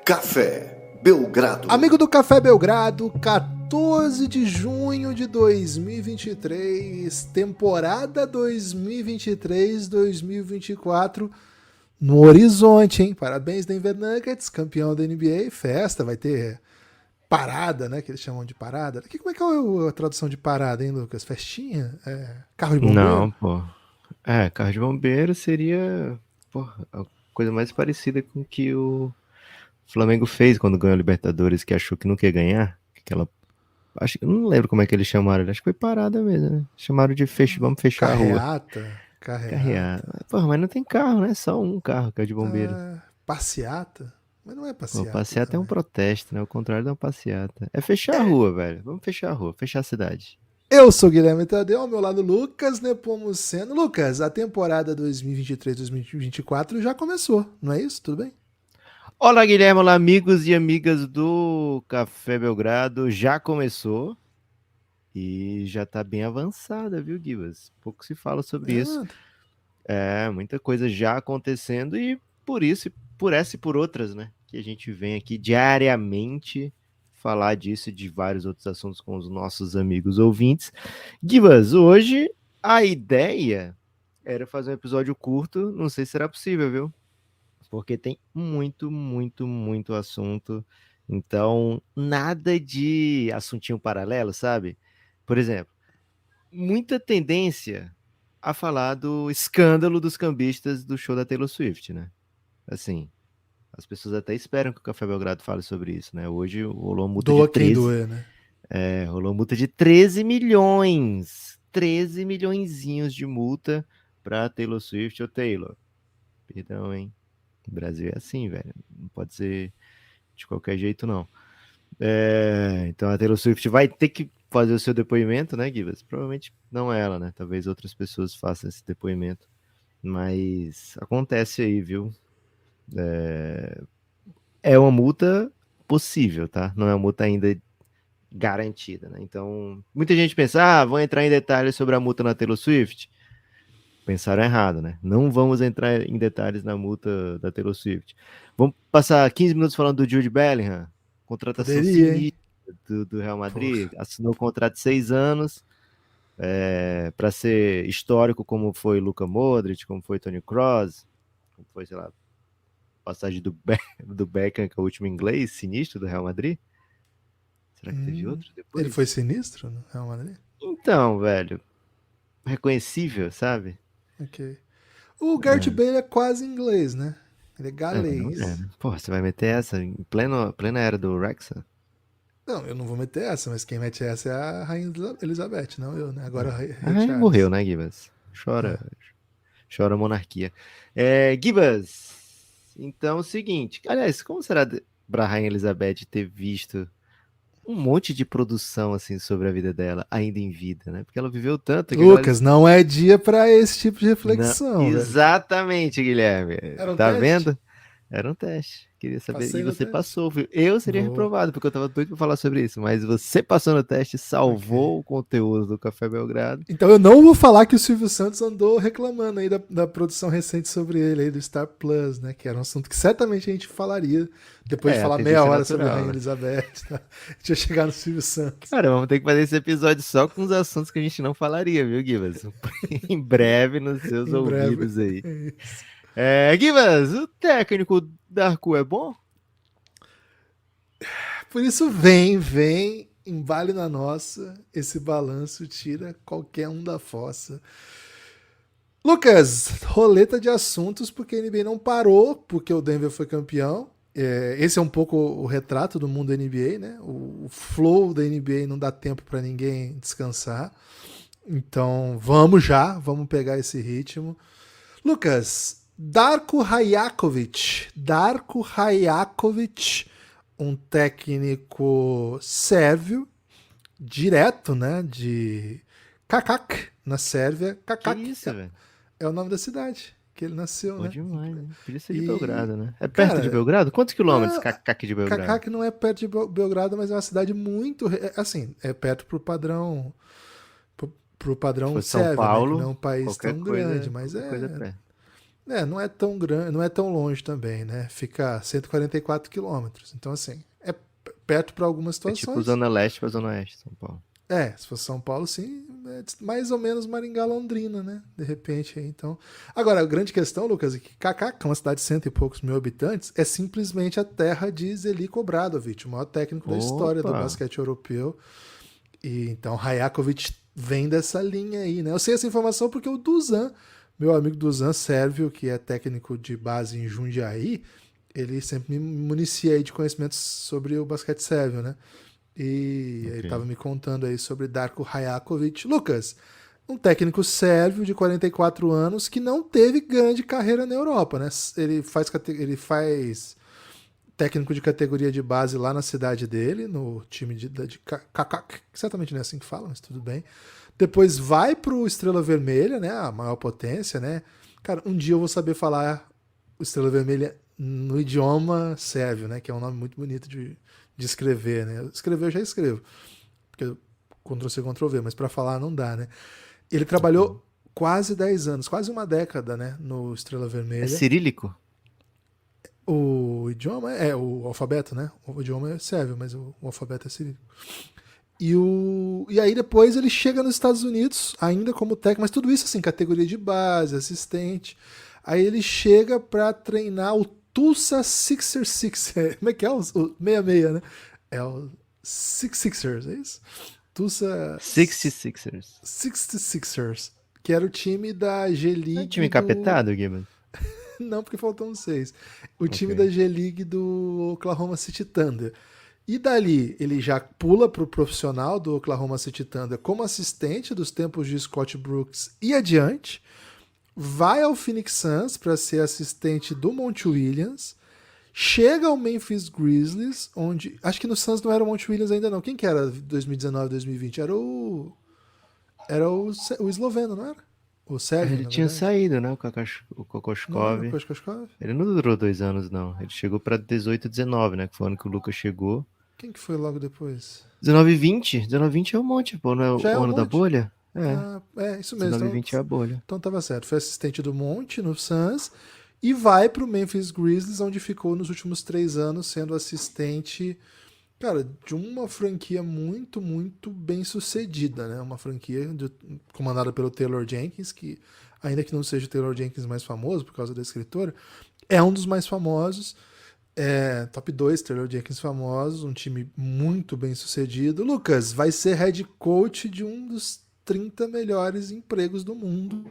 Café Belgrado. Amigo do Café Belgrado, 14 de junho de 2023, temporada 2023-2024 no horizonte, hein? Parabéns, Denver Nuggets, campeão da NBA, festa, vai ter parada, né? Que eles chamam de parada. Como é que é a tradução de parada, hein, Lucas? Festinha? Carro de bombeiro? Não, pô. Carro de bombeiro seria, pô, a coisa mais parecida com o que o Flamengo fez quando ganhou a Libertadores, que achou que nunca ia ganhar. Acho que eu não lembro como é que eles chamaram, acho que foi parada mesmo, né? Chamaram de vamos fechar a rua. Carreata. Porra, mas não tem carro, né? Só um carro que é de bombeiro. Passeata? Mas não é Pô, passeata. passeata é um protesto, né? O contrário de uma passeata. É fechar a rua, velho. Vamos fechar a rua, fechar a cidade. Eu sou Guilherme Tadeu, ao meu lado Lucas Nepomuceno. Lucas, a temporada 2023-2024 já começou, não é isso? Tudo bem? Olá, Guilherme, olá, amigos e amigas do Café Belgrado. Já começou e já tá bem avançada, viu, Gibas? Pouco se fala sobre isso. Muita coisa já acontecendo e por isso, por essa e por outras, né? Que a gente vem aqui diariamente falar disso e de vários outros assuntos com os nossos amigos ouvintes. Gibas, hoje a ideia era fazer um episódio curto, não sei se será possível, viu? Porque tem muito, muito, muito assunto. Então, nada de assuntinho paralelo, sabe? Por exemplo, muita tendência a falar do escândalo dos cambistas do show da Taylor Swift, né? Assim, as pessoas até esperam que o Café Belgrado fale sobre isso, né? Hoje rolou multa de Doa quem 13, doer, né? rolou multa de 13 milhões. 13 milhõezinhos de multa para Taylor Swift ou Taylor. Perdão, hein? O Brasil é assim, velho. Não pode ser de qualquer jeito, não. Então a Taylor Swift vai ter que fazer o seu depoimento, né, Gibas? Provavelmente não ela, né? Talvez outras pessoas façam esse depoimento. Mas acontece aí, viu? É uma multa possível, tá? Não é uma multa ainda garantida, né? Então, muita gente pensa, vão entrar em detalhes sobre a multa na Taylor Swift. Pensaram errado, né? Não vamos entrar em detalhes na multa da Taylor Swift. Vamos passar 15 minutos falando do Jude Bellingham, contratação Poderia, hein? sinistra do Real Madrid. Porra. Assinou um contrato de 6 anos para ser histórico, como foi Luka Modric, como foi Toni Kroos, como foi, sei lá, passagem do Beckham, que é o último inglês sinistro do Real Madrid. Será que teve outro depois? Ele foi sinistro no Real Madrid? Então, velho, reconhecível, sabe? Ok. O Gareth Bale é quase inglês, né? Ele é Não é, galês. né? Porra, você vai meter essa em plena era do Wrexham? Não, eu não vou meter essa, mas quem mete essa é a Rainha Elizabeth, não eu, né? Agora o Rei Charles. Morreu, né, Gibas? Chora monarquia. Gibas, então é o seguinte. Aliás, como será pra Rainha Elizabeth ter visto um monte de produção assim sobre a vida dela, ainda em vida, né? Porque ela viveu tanto que Lucas, não é dia pra esse tipo de Não, reflexão, velho. exatamente, Guilherme. Era um Tá teste? vendo? Era um teste. Queria saber. Passei E no você teste? passou, viu? Eu seria Boa. reprovado, porque eu tava doido pra falar sobre isso. Mas você passou no teste, Ok. salvou o conteúdo do Café Belgrado. Então eu não vou falar que o Silvio Santos andou reclamando aí da produção recente sobre ele aí do Star Plus, né? Que era um assunto que certamente a gente falaria depois de falar meia tendência hora sobre a natural, Rainha né? Elizabeth. Tá? A gente ia chegar no Silvio Santos. Cara, vamos ter que fazer esse episódio só com os assuntos que a gente não falaria, viu, Gibas? Em breve nos seus Em breve. ouvidos aí. É isso. Gibas, o técnico da Arcu é bom? Por isso vem, embale na nossa, esse balanço tira qualquer um da fossa. Lucas, roleta de assuntos, porque a NBA não parou, porque o Denver foi campeão. Esse é um pouco o retrato do mundo da NBA, né? O flow da NBA não dá tempo para ninguém descansar. Então vamos pegar esse ritmo. Lucas, Darko Rajakovic, um técnico sérvio, direto, né? De Kakak, na Sérvia. Que Kakak isso, velho? é o nome da cidade que ele nasceu, Bom né? demais, né? Podia ser de E, Belgrado, né? É perto de cara, Belgrado? Quantos quilômetros, não, Cacaque de Belgrado? Kakak não é perto de Belgrado, mas é uma cidade muito, assim, é perto pro Se padrão fosse São sérvio, né? Que não é Paulo, um país tão grande, mas qualquer coisa é perto. Não é tão grande, não é tão longe também, né? Fica a 144 quilômetros. Então, assim, é perto para algumas É tipo situações. Zona Leste pra Zona Oeste, São Paulo. Se fosse São Paulo, sim, é mais ou menos Maringá, Londrina, né? De repente, aí, então. Agora, a grande questão, Lucas, é que Kaká, que é uma cidade de 100 e poucos mil habitantes, é simplesmente a terra de Zeljko Obradović, o maior técnico da história do Opa! basquete europeu. E então Rajakovic vem dessa linha aí, né? Eu sei essa informação porque o Dusan, meu amigo Dusan Sérvio, que é técnico de base em Jundiaí, ele sempre me municia aí de conhecimentos sobre o basquete sérvio, né? E ele Ok. estava me contando aí sobre Darko Rajakovic. Lucas, um técnico sérvio de 44 anos que não teve grande carreira na Europa, né? Ele faz técnico de categoria de base lá na cidade dele, no time de Kakak, certamente não é assim que fala, mas tudo bem. Depois vai pro Estrela Vermelha, né? A maior potência, né? Cara, um dia eu vou saber falar o Estrela Vermelha no idioma sérvio, né? Que é um nome muito bonito de escrever, né? Escrever eu já escrevo, porque Ctrl-C, Ctrl-V, mas para falar não dá, né? Ele Ok. trabalhou quase 10 anos, quase uma década, né? No Estrela É Vermelha. cirílico? O idioma é o alfabeto, né? O idioma é sérvio, mas o alfabeto é cirílico. E aí depois ele chega nos Estados Unidos, ainda como técnico, mas tudo isso assim, categoria de base, assistente. Aí ele chega para treinar o Tulsa Sixers Sixers. Como é que é? O 66, né? É o Sixers, é isso? Tulsa 66ers. 66ers, que era o time da É um G-League time do. capetado, Gibbons? Não, porque faltam 6. O time da Ok. G-League do Oklahoma City Thunder. E dali ele já pula para o profissional do Oklahoma City Thunder como assistente dos tempos de Scott Brooks e adiante. Vai ao Phoenix Suns para ser assistente do Monty Williams. Chega ao Memphis Grizzlies, onde. Acho que no Suns não era o Monty Williams ainda, não. Quem que era 2019, 2020? Era o esloveno, não era? O sérvio, Ele na tinha verdade. saído, né? O Não era o Kokoskov. Koshkoshkov? Ele não durou 2 anos, não. Ele chegou pra 18 e 19, né? Que foi o ano que o Lucas chegou. Quem que foi logo depois? 19 e 20. 19 e 20 é um monte, pô. Não é Já é o um ano da monte? bolha? É. Ah, é, isso mesmo. 19 e Então, 20 é a bolha. então tava certo. Foi assistente do Monte no Suns e vai pro Memphis Grizzlies, onde ficou nos últimos 3 anos sendo assistente, cara, de uma franquia muito, muito bem sucedida, né? Uma franquia comandada pelo Taylor Jenkins, que, ainda que não seja o Taylor Jenkins mais famoso por causa da escritora, é um dos mais famosos. Top 2 Taylor Jenkins famosos, um time muito bem sucedido. Lucas vai ser head coach de um dos 30 melhores empregos do mundo.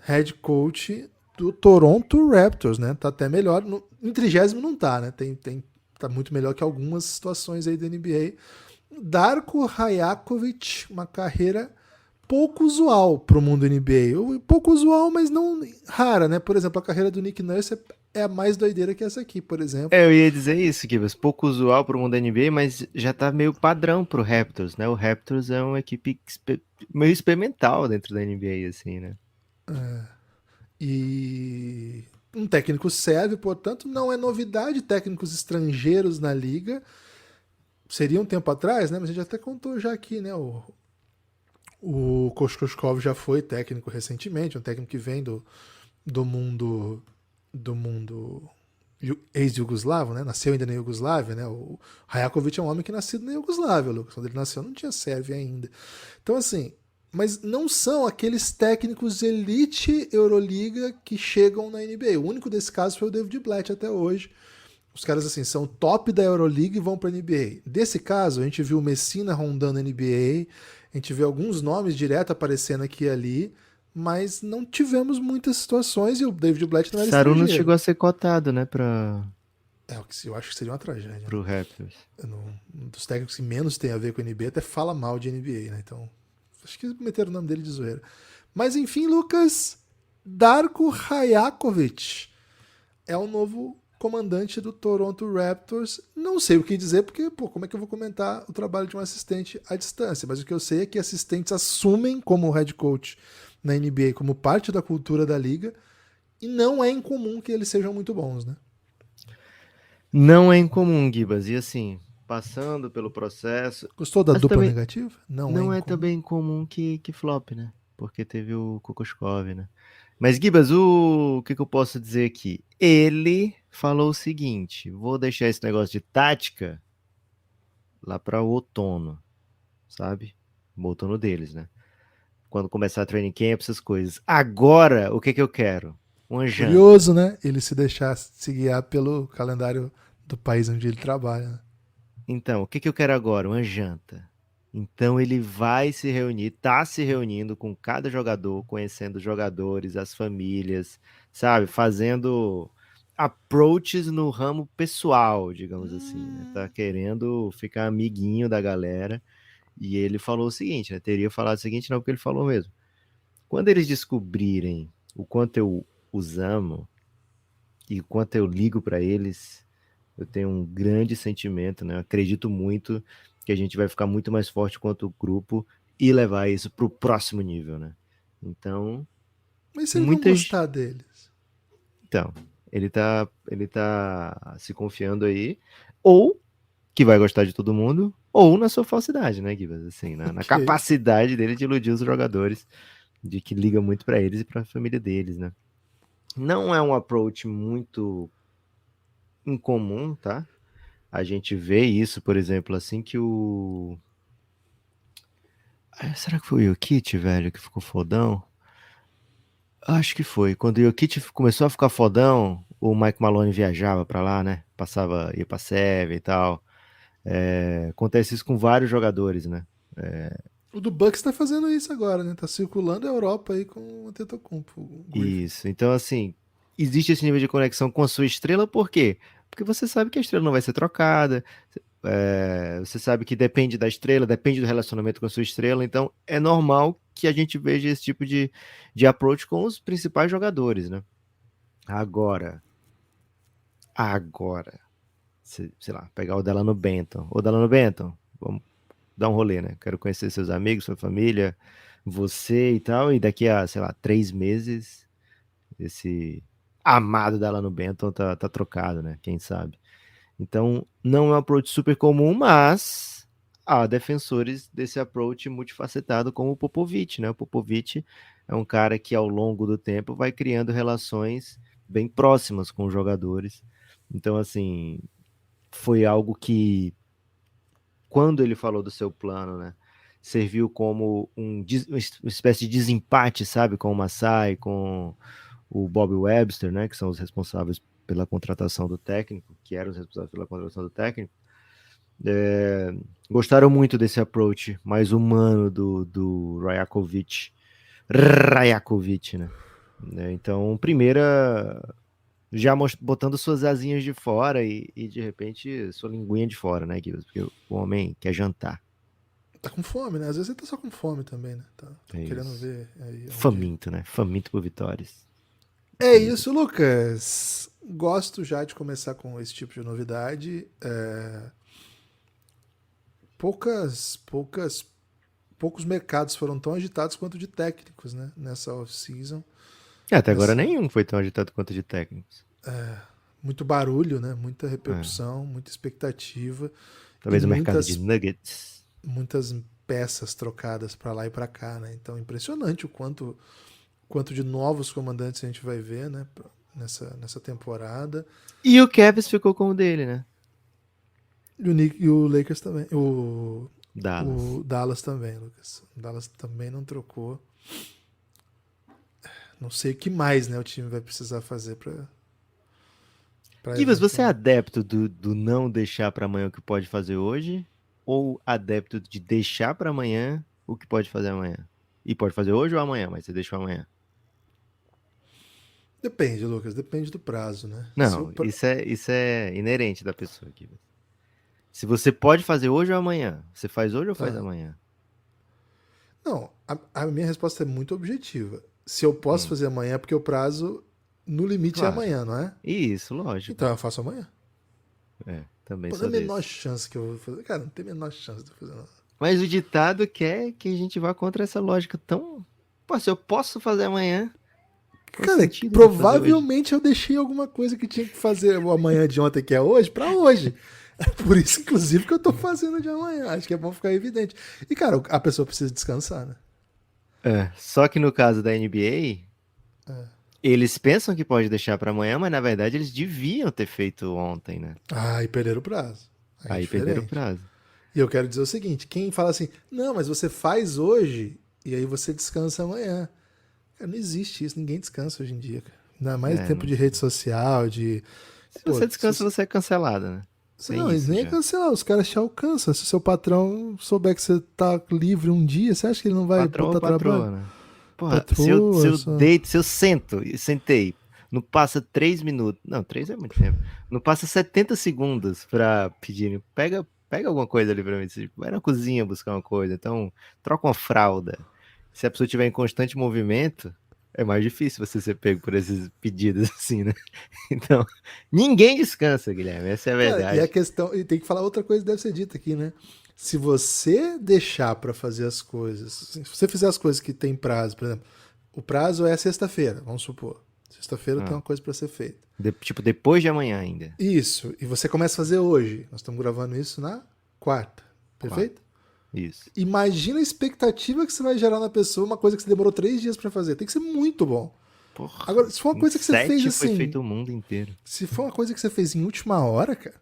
Head coach do Toronto Raptors, né? Tá até melhor. Em 30º não tá, né? Tá muito melhor que algumas situações aí da NBA. Darko Rajakovic, uma carreira pouco usual para o mundo NBA. Pouco usual, mas não rara, né? Por exemplo, a carreira do Nick Nurse é a mais doideira que essa aqui, por exemplo. É, eu ia dizer isso, Gibbs. Pouco usual pro mundo da NBA, mas já tá meio padrão pro Raptors, né? O Raptors é uma equipe meio experimental dentro da NBA, assim, né? E um técnico sérvio, portanto, não é novidade técnicos estrangeiros na liga. Seria um tempo atrás, né? Mas a gente até contou já aqui, né? O Koskoskov já foi técnico recentemente, um técnico que vem do mundo ex-jugoslavo, né? Nasceu ainda na Iugoslávia, né? O Rajakovic é um homem que nascido na Iugoslávia, Lucas. Quando ele nasceu não tinha Sérvia ainda. Então, assim, mas não são aqueles técnicos elite Euroliga que chegam na NBA. O único desse caso foi o David Blatt até hoje. Os caras, assim, são top da Euroliga e vão pra NBA. Desse caso, a gente viu o Messina rondando a NBA, a gente vê alguns nomes direto aparecendo aqui e ali, mas não tivemos muitas situações e o David Blatt não era Sarunas estrangeiro. chegou a ser cotado, né, O que eu acho que seria uma tragédia, né? pro Raptors. Um dos técnicos que menos tem a ver com a NBA até fala mal de NBA, né? Então, acho que meteram o nome dele de zoeira. Mas enfim, Lucas, Darko Rajakovic é o novo comandante do Toronto Raptors. Não sei o que dizer, porque, pô, como é que eu vou comentar o trabalho de um assistente à distância? Mas o que eu sei é que assistentes assumem como head coach na NBA, como parte da cultura da liga, e não é incomum que eles sejam muito bons, né? Não é incomum, Gibas. E assim, passando pelo processo. Gostou da Mas dupla também negativa? Não é não é incomum. também incomum que flop, né? Porque teve o Kokoskov, né? Mas, Gibas, o que eu posso dizer aqui? Ele falou o seguinte: vou deixar esse negócio de tática lá para o outono, sabe? O outono deles, né? Quando começar a training camp, essas coisas. Agora, o que eu quero? Uma janta. Curioso, né? Ele se deixar se guiar pelo calendário do país onde ele trabalha, né? Então, o que eu quero agora? Uma janta. Então ele vai se reunir, tá se reunindo com cada jogador, conhecendo os jogadores, as famílias, sabe? Fazendo approaches no ramo pessoal, digamos assim, né? Tá querendo ficar amiguinho da galera. E ele falou o seguinte, né? Teria falado o seguinte, não, porque ele falou mesmo. Quando eles descobrirem o quanto eu os amo e o quanto eu ligo para eles, eu tenho um grande sentimento, né? Eu acredito muito que a gente vai ficar muito mais forte quanto grupo e levar isso para o próximo nível, né? Então, Mas se ele não muitas. gostar deles? Então, ele tá se confiando aí, ou que vai gostar de todo mundo, ou na sua falsidade, né, Gibas? Assim, na Ok. capacidade dele de iludir os jogadores, de que liga muito para eles e para a família deles, né? Não é um approach muito incomum, tá? A gente vê isso, por exemplo, assim que o. Será que foi o Jokic, velho, que ficou fodão? Acho que foi. Quando o Jokic começou a ficar fodão, o Mike Malone viajava pra lá, né? Ia pra Sérvia e tal. Acontece isso com vários jogadores, né? O do Bucks tá fazendo isso agora, né? Tá circulando a Europa aí com o Antetokounmpo, o Griffin. Isso. Então, assim, existe esse nível de conexão com a sua estrela, por quê? Porque você sabe que a estrela não vai ser trocada, você sabe que depende da estrela, depende do relacionamento com a sua estrela, então é normal que a gente veja esse tipo de approach com os principais jogadores, né? Agora, sei lá, pegar o Delano Benton. Ô, Delano Benton, vamos dar um rolê, né? Quero conhecer seus amigos, sua família, você e tal, e daqui a, sei lá, 3 meses, esse amado Delano Benton tá trocado, né? Quem sabe? Então, não é um approach super comum, mas há defensores desse approach multifacetado, como o Popovich, né? O Popovich é um cara que, ao longo do tempo, vai criando relações bem próximas com os jogadores. Então, assim, foi algo que, quando ele falou do seu plano, né? Serviu como uma espécie de desempate, sabe? Com o Masai, com o Bob Webster, né? Que são os responsáveis pela contratação do técnico, que eram os responsáveis pela contratação do técnico. Gostaram muito desse approach mais humano do Rajakovic, né? Então, primeira, já botando suas asinhas de fora e de repente sua linguinha de fora, né, Guilherme? Porque o homem quer jantar. Tá com fome, né? Às vezes ele tá só com fome também, né? Tá É querendo isso. ver aí onde. Faminto, né? Faminto por vitórias. É isso, Lucas. Gosto já de começar com esse tipo de novidade. Poucos mercados foram tão agitados quanto de técnicos, né? Nessa off-season. Até agora Essa- nenhum foi tão agitado quanto de técnicos. Muito barulho, né? Muita É. repercussão, muita expectativa e Talvez o mercado de nuggets. muitas peças trocadas para lá e para cá, né? Então, impressionante o quanto de novos comandantes a gente vai ver, né? Nessa temporada. E o Cavs ficou com o dele, né? E o Lakers também. Dallas. O Dallas também, Lucas. O Dallas também não trocou. Não sei o que mais, né? O time vai precisar fazer para Givas, você é eventualmente. adepto do não deixar para amanhã o que pode fazer hoje? Ou adepto de deixar para amanhã o que pode fazer amanhã? E pode fazer hoje ou amanhã, mas você deixa pra amanhã. Depende, Lucas. Depende do prazo, né? Não, isso é inerente da pessoa, Givas. Se você pode fazer hoje ou amanhã, você faz hoje ou faz Ah, amanhã? não, a minha resposta é muito objetiva. Se eu posso Hum, fazer amanhã, é porque o prazo no limite é claro. amanhã, não é? Isso, lógico. Então eu faço amanhã. Também Pô, não é sou a menor desse. chance que eu vou fazer. Cara, não tem a menor chance de eu fazer nada. Mas o ditado quer que a gente vá contra essa lógica tão. Pô, se eu posso fazer amanhã, qual o Cara, sentido de fazer hoje? provavelmente eu deixei alguma coisa que tinha que fazer o amanhã de ontem, que é hoje, pra hoje. É por isso, inclusive, que eu tô fazendo de amanhã. Acho que é bom ficar evidente. E, cara, a pessoa precisa descansar, né? Só que no caso da NBA, Eles pensam que pode deixar para amanhã, mas na verdade eles deviam ter feito ontem, né? Ah, e perderam o prazo. Aí é Aí perderam o diferente. prazo. E eu quero dizer o seguinte: quem fala assim, não, mas você faz hoje e aí você descansa amanhã. Cara, não existe isso, ninguém descansa hoje em dia, cara. Ainda mais É, tempo não de sei. rede social, de. Se Pô, você descansa, você é cancelado, né? Tem Não, eles isso nem é já. cancelar, os caras te alcançam. Se o seu patrão souber que você tá livre um dia, você acha que ele não vai Patrão ou botar trabalho? patroa, né? Porra, se Patroa, eu só. deito, se eu sento e sentei, não passa 3 minutos. Não, 3 é muito tempo. Não passa 70 segundos pra pedir. Pega alguma coisa ali pra mim. Tipo, vai na cozinha buscar uma coisa. Então, troca uma fralda. Se a pessoa estiver em constante movimento, é mais difícil você ser pego por esses pedidos assim, né? Então, ninguém descansa, Guilherme. Essa é a Cara, e a verdade. questão. E tem que falar outra coisa que deve ser dita aqui, né? Se você deixar pra fazer as coisas. Se você fizer as coisas que tem prazo, por exemplo, o prazo é sexta-feira, vamos supor. Sexta-feira tem Ah, uma coisa pra ser feita. tipo, depois de amanhã ainda. Isso, e você começa a fazer hoje. Nós estamos gravando isso na quarta. Quatro. Perfeito? Isso. Imagina a expectativa que você vai gerar na pessoa, uma coisa que você demorou 3 dias pra fazer. Tem que ser muito bom. Porra, Agora, se for uma em coisa que você fez 7 foi assim, feito o mundo inteiro. se for uma coisa que você fez em última hora, cara,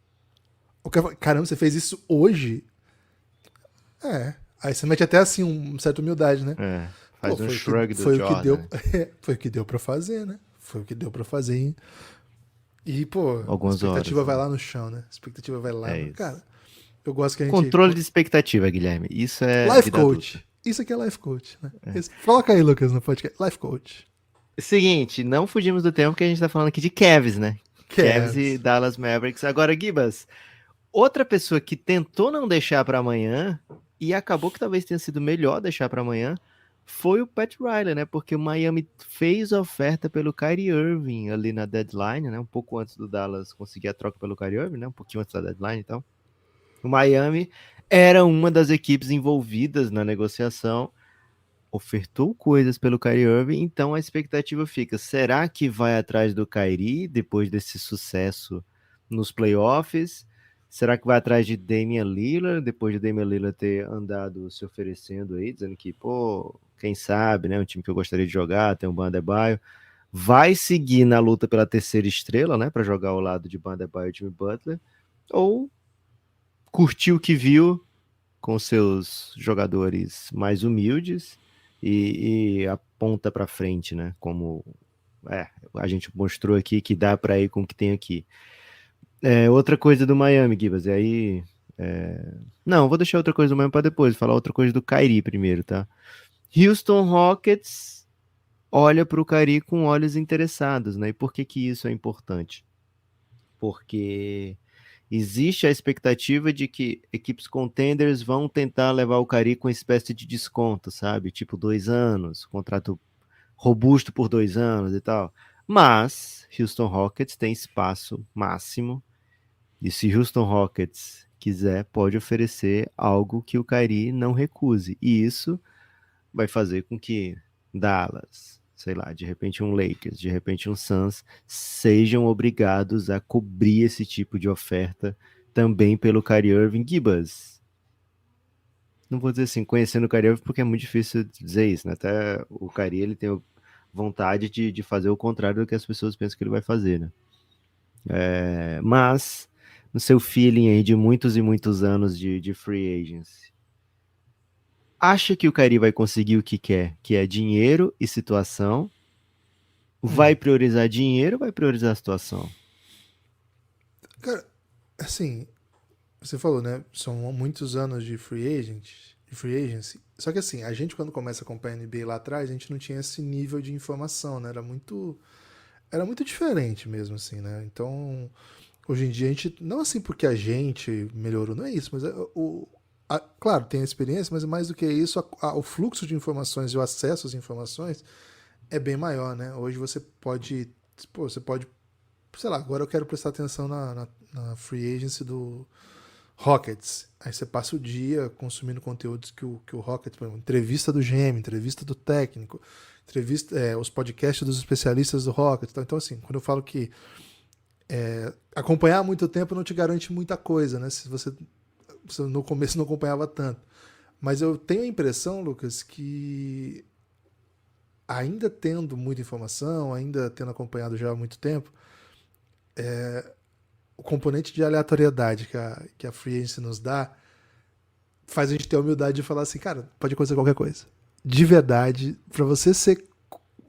o cara fala, caramba, você fez isso hoje? É. Aí você mete até assim uma certa humildade, né? É, Pô, faz um shrug do foi o que Jordan, deu, né? foi o que deu para fazer, né? Foi o que deu pra fazer. E, pô, a Algumas horas, expectativa vai né? lá no chão, né? A expectativa vai lá. É Cara, isso. eu gosto que a gente. Controle de expectativa, Guilherme. Isso é Life vida coach. adulta. Isso aqui é life coach, né? Coloca aí, Lucas, no podcast. Life coach. Seguinte, não fugimos do tempo que a gente tá falando aqui de Cavs, né? Cavs e Cavs. Dallas Mavericks. Agora, Gibas, outra pessoa que tentou não deixar pra amanhã e acabou que talvez tenha sido melhor deixar pra amanhã foi o Pat Riley, né? Porque o Miami fez oferta pelo Kyrie Irving ali na deadline, né? Um pouco antes do Dallas conseguir a troca pelo Kyrie Irving, né? Um pouquinho antes da deadline, então. O Miami era uma das equipes envolvidas na negociação, ofertou coisas pelo Kyrie Irving, então a expectativa fica: será que vai atrás do Kyrie depois desse sucesso nos playoffs? Será que vai atrás de Damian Lillard depois de Damian Lillard ter andado se oferecendo aí, dizendo que, pô, quem sabe, né, um time que eu gostaria de jogar, tem um Bam Adebayo, vai seguir na luta pela terceira estrela, né, para jogar ao lado de Bam Adebayo e Jimmy Butler, ou curtiu o que viu com seus jogadores mais humildes e aponta para frente, né? Como a gente mostrou aqui que dá para ir com o que tem aqui. Outra coisa do Miami, Gibas, e aí. Não, vou deixar outra coisa do Miami para depois, falar outra coisa do Kyrie primeiro, tá? Houston Rockets olha para o Kyrie com olhos interessados, né? E por que que isso é importante? Porque existe a expectativa de que equipes contenders vão tentar levar o Kyrie com uma espécie de desconto, sabe? Tipo 2 anos, contrato robusto por 2 anos e tal. Mas Houston Rockets tem espaço máximo e se Houston Rockets quiser, pode oferecer algo que o Kyrie não recuse. E isso vai fazer com que Dallas, sei lá, de repente um Lakers, de repente um Suns, sejam obrigados a cobrir esse tipo de oferta também pelo Kyrie Irving. Gibas, não vou dizer assim, conhecendo o Kyrie Irving, porque é muito difícil dizer isso, né? Até o Kyrie, ele tem vontade de fazer o contrário do que as pessoas pensam que ele vai fazer, né? Mas, no seu feeling aí de muitos e muitos anos de free agency, acha que o Kyrie vai conseguir o que quer, que é dinheiro e situação? Vai Hum. priorizar dinheiro ou vai priorizar a situação? Cara, assim, você falou, né? São muitos anos de free agency. Só que assim, a gente quando começa a acompanhar a NBA lá atrás, a gente não tinha esse nível de informação, né? Era muito diferente mesmo, assim, né? Então, hoje em dia a gente, não assim porque a gente melhorou, não é isso, mas claro, tem a experiência, mas mais do que isso, o fluxo de informações e o acesso às informações é bem maior, né? Hoje você pode, sei lá, agora eu quero prestar atenção na free agency do Rockets. Aí você passa o dia consumindo conteúdos que o Rockets, por exemplo, entrevista do GM, entrevista do técnico, os podcasts dos especialistas do Rockets. Então, assim, quando eu falo que acompanhar há muito tempo não te garante muita coisa, né? Se você no começo não acompanhava tanto. Mas eu tenho a impressão, Lucas, que ainda tendo muita informação, ainda tendo acompanhado já há muito tempo, o componente de aleatoriedade que a Free Agency nos dá faz a gente ter a humildade de falar assim, cara, pode acontecer qualquer coisa. De verdade, pra você ser,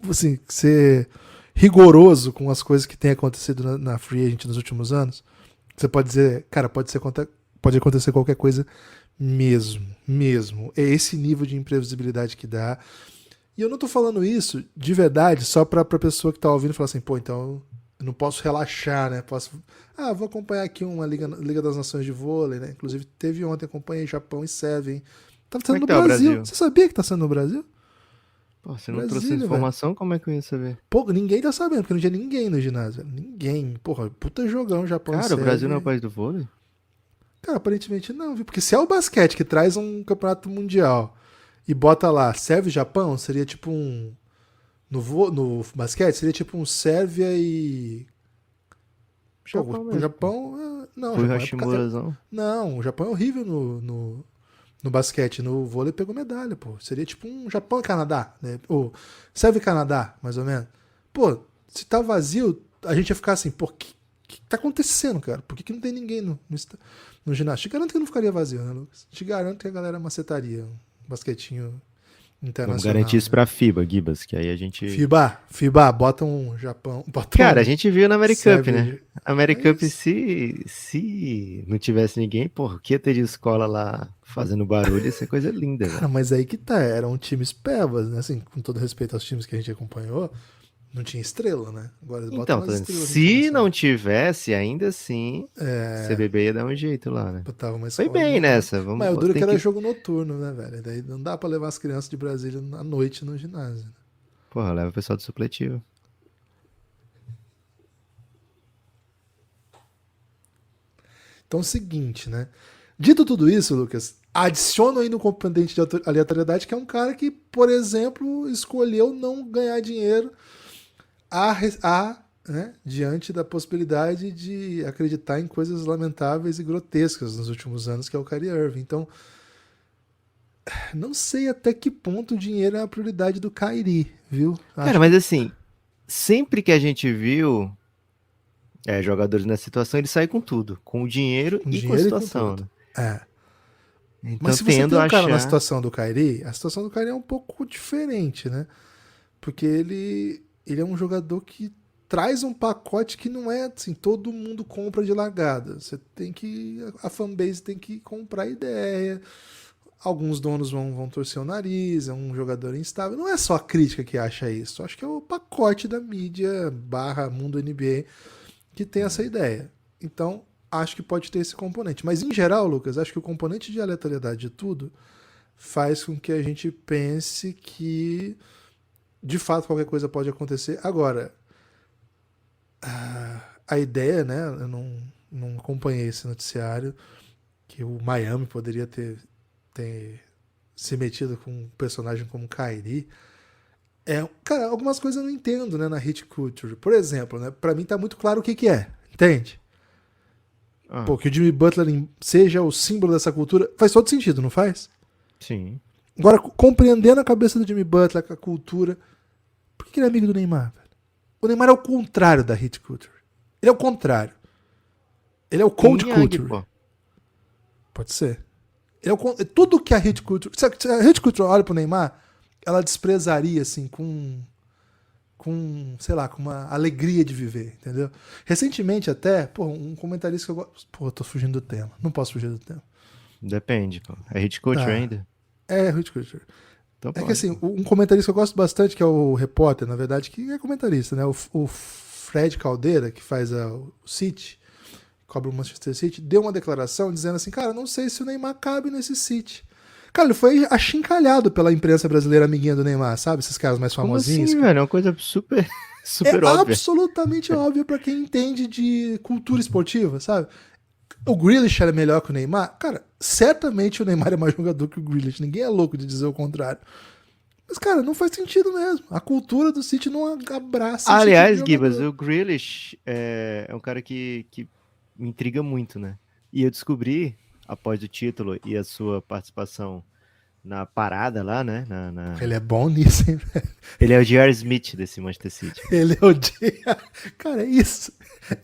assim, ser rigoroso com as coisas que têm acontecido na Free Agent nos últimos anos, você pode dizer, cara, pode acontecer qualquer coisa mesmo. É esse nível de imprevisibilidade que dá. E eu não tô falando isso de verdade só pra pessoa que tá ouvindo falar assim, pô, então eu não posso relaxar, né? Vou acompanhar aqui uma Liga das Nações de vôlei, né? Inclusive teve ontem, acompanhei Japão e Sérvia, hein? Tá sendo no tá Brasil. Você sabia que tá sendo no Brasil? Pô, você não trouxe informação? Véio. Como é que eu ia saber? Pô, ninguém tá sabendo, porque não tinha ninguém no ginásio. Ninguém. Porra, puta jogão, Japão e Sérvia. Cara, o Brasil não é o país do vôlei? Cara, aparentemente não, viu? Porque se é o basquete que traz um campeonato mundial e bota lá Sérvia e Japão, seria tipo um... No basquete, seria tipo um Sérvia e... Japão o Japão... Não, foi o Hashimurazão. Não, o Japão é horrível no basquete. No vôlei pegou medalha, pô. Seria tipo um Japão e Canadá, né? Ou Sérvia e Canadá, mais ou menos. Pô, se tá vazio, a gente ia ficar assim, pô, o que tá acontecendo, cara? Por que não tem ninguém no ginásio? Te garanto que não ficaria vazio, né, Lucas? Te garanto que a galera macetaria um basquetinho internacional. Vamos garantir isso pra FIBA, Gibas, que aí a gente... FIBA, bota um Japão... Cara, a gente viu na Americup, né? A Americup, se não tivesse ninguém, porra, o que ia ter de escola lá fazendo barulho, isso é coisa linda, cara, velho. mas aí que tá, eram times pebas, né? Assim, com todo respeito aos times que a gente acompanhou, não tinha estrela, né? Agora eles botam umas estrelas. Se não tivesse, ainda assim, CBB ia dar um jeito lá, né? Foi bem nessa. Mas o duro que era jogo noturno, né, velho? Daí não dá pra levar as crianças de Brasília à noite no ginásio. Né? Porra, leva o pessoal do supletivo. Então é o seguinte, né? Dito tudo isso, Lucas, adiciona aí no componente de aleatoriedade que é um cara que, por exemplo, escolheu não ganhar dinheiro né, diante da possibilidade de acreditar em coisas lamentáveis e grotescas nos últimos anos, que é o Kyrie Irving. Então, não sei até que ponto o dinheiro é a prioridade do Kyrie, viu? Cara, mas assim, sempre que a gente viu jogadores nessa situação, eles saem com tudo, com o dinheiro e com a situação. Né? Então, mas se você tem um cara na situação do Kyrie, a situação do Kyrie é um pouco diferente, né? Porque ele é um jogador que traz um pacote que não é assim, todo mundo compra de largada. Você tem que... A fanbase tem que comprar ideia. Alguns donos vão torcer o nariz, é um jogador instável. Não é só a crítica que acha isso. Acho que é o pacote da mídia / mundo NBA que tem essa ideia. Então, acho que pode ter esse componente. Mas, em geral, Lucas, acho que o componente de aleatoriedade de tudo faz com que a gente pense que de fato qualquer coisa pode acontecer. Agora, a ideia, né, eu não acompanhei esse noticiário, que o Miami poderia ter se metido com um personagem como Kyrie. Cara, algumas coisas eu não entendo, né, na hit culture. Por exemplo, né, pra mim tá muito claro o que é, entende? Pô, que o Jimmy Butler seja o símbolo dessa cultura, faz todo sentido, não faz? Sim. Agora, compreendendo a cabeça do Jimmy Butler, a cultura, por que ele é amigo do Neymar, velho? O Neymar é o contrário da hit culture. Ele é o contrário. Ele é o cold culture. Pô. Pode ser. Ele é tudo que a hit culture... Se a hit culture olha pro Neymar, ela desprezaria, assim, com sei lá, com uma alegria de viver, entendeu? Recentemente até, um comentarista que eu gosto... Pô, eu tô fugindo do tema. Não posso fugir do tema. Depende, pô. É hit culture ainda? É hit culture. Então que assim, um comentarista que eu gosto bastante, que é o repórter, na verdade, que é comentarista, né? O Fred Caldeira, que faz o City, cobra o Manchester City, deu uma declaração dizendo assim, cara, não sei se o Neymar cabe nesse City. Cara, ele foi achincalhado pela imprensa brasileira amiguinha do Neymar, sabe? Esses caras mais famosinhos. Como assim, velho? É uma coisa super óbvia. Absolutamente óbvia pra quem entende de cultura esportiva, sabe? O Grealish era melhor que o Neymar? Cara, certamente o Neymar é mais jogador que o Grealish. Ninguém é louco de dizer o contrário. Mas, cara, não faz sentido mesmo. A cultura do City não abraça. Aliás, Gibas, o Grealish é um cara que me intriga muito, né? E eu descobri, após o título e a sua participação na parada lá, né? Ele é bom nisso, hein? Ele é o J.R. Smith desse Manchester City. Ele é o J.R. Cara, é isso.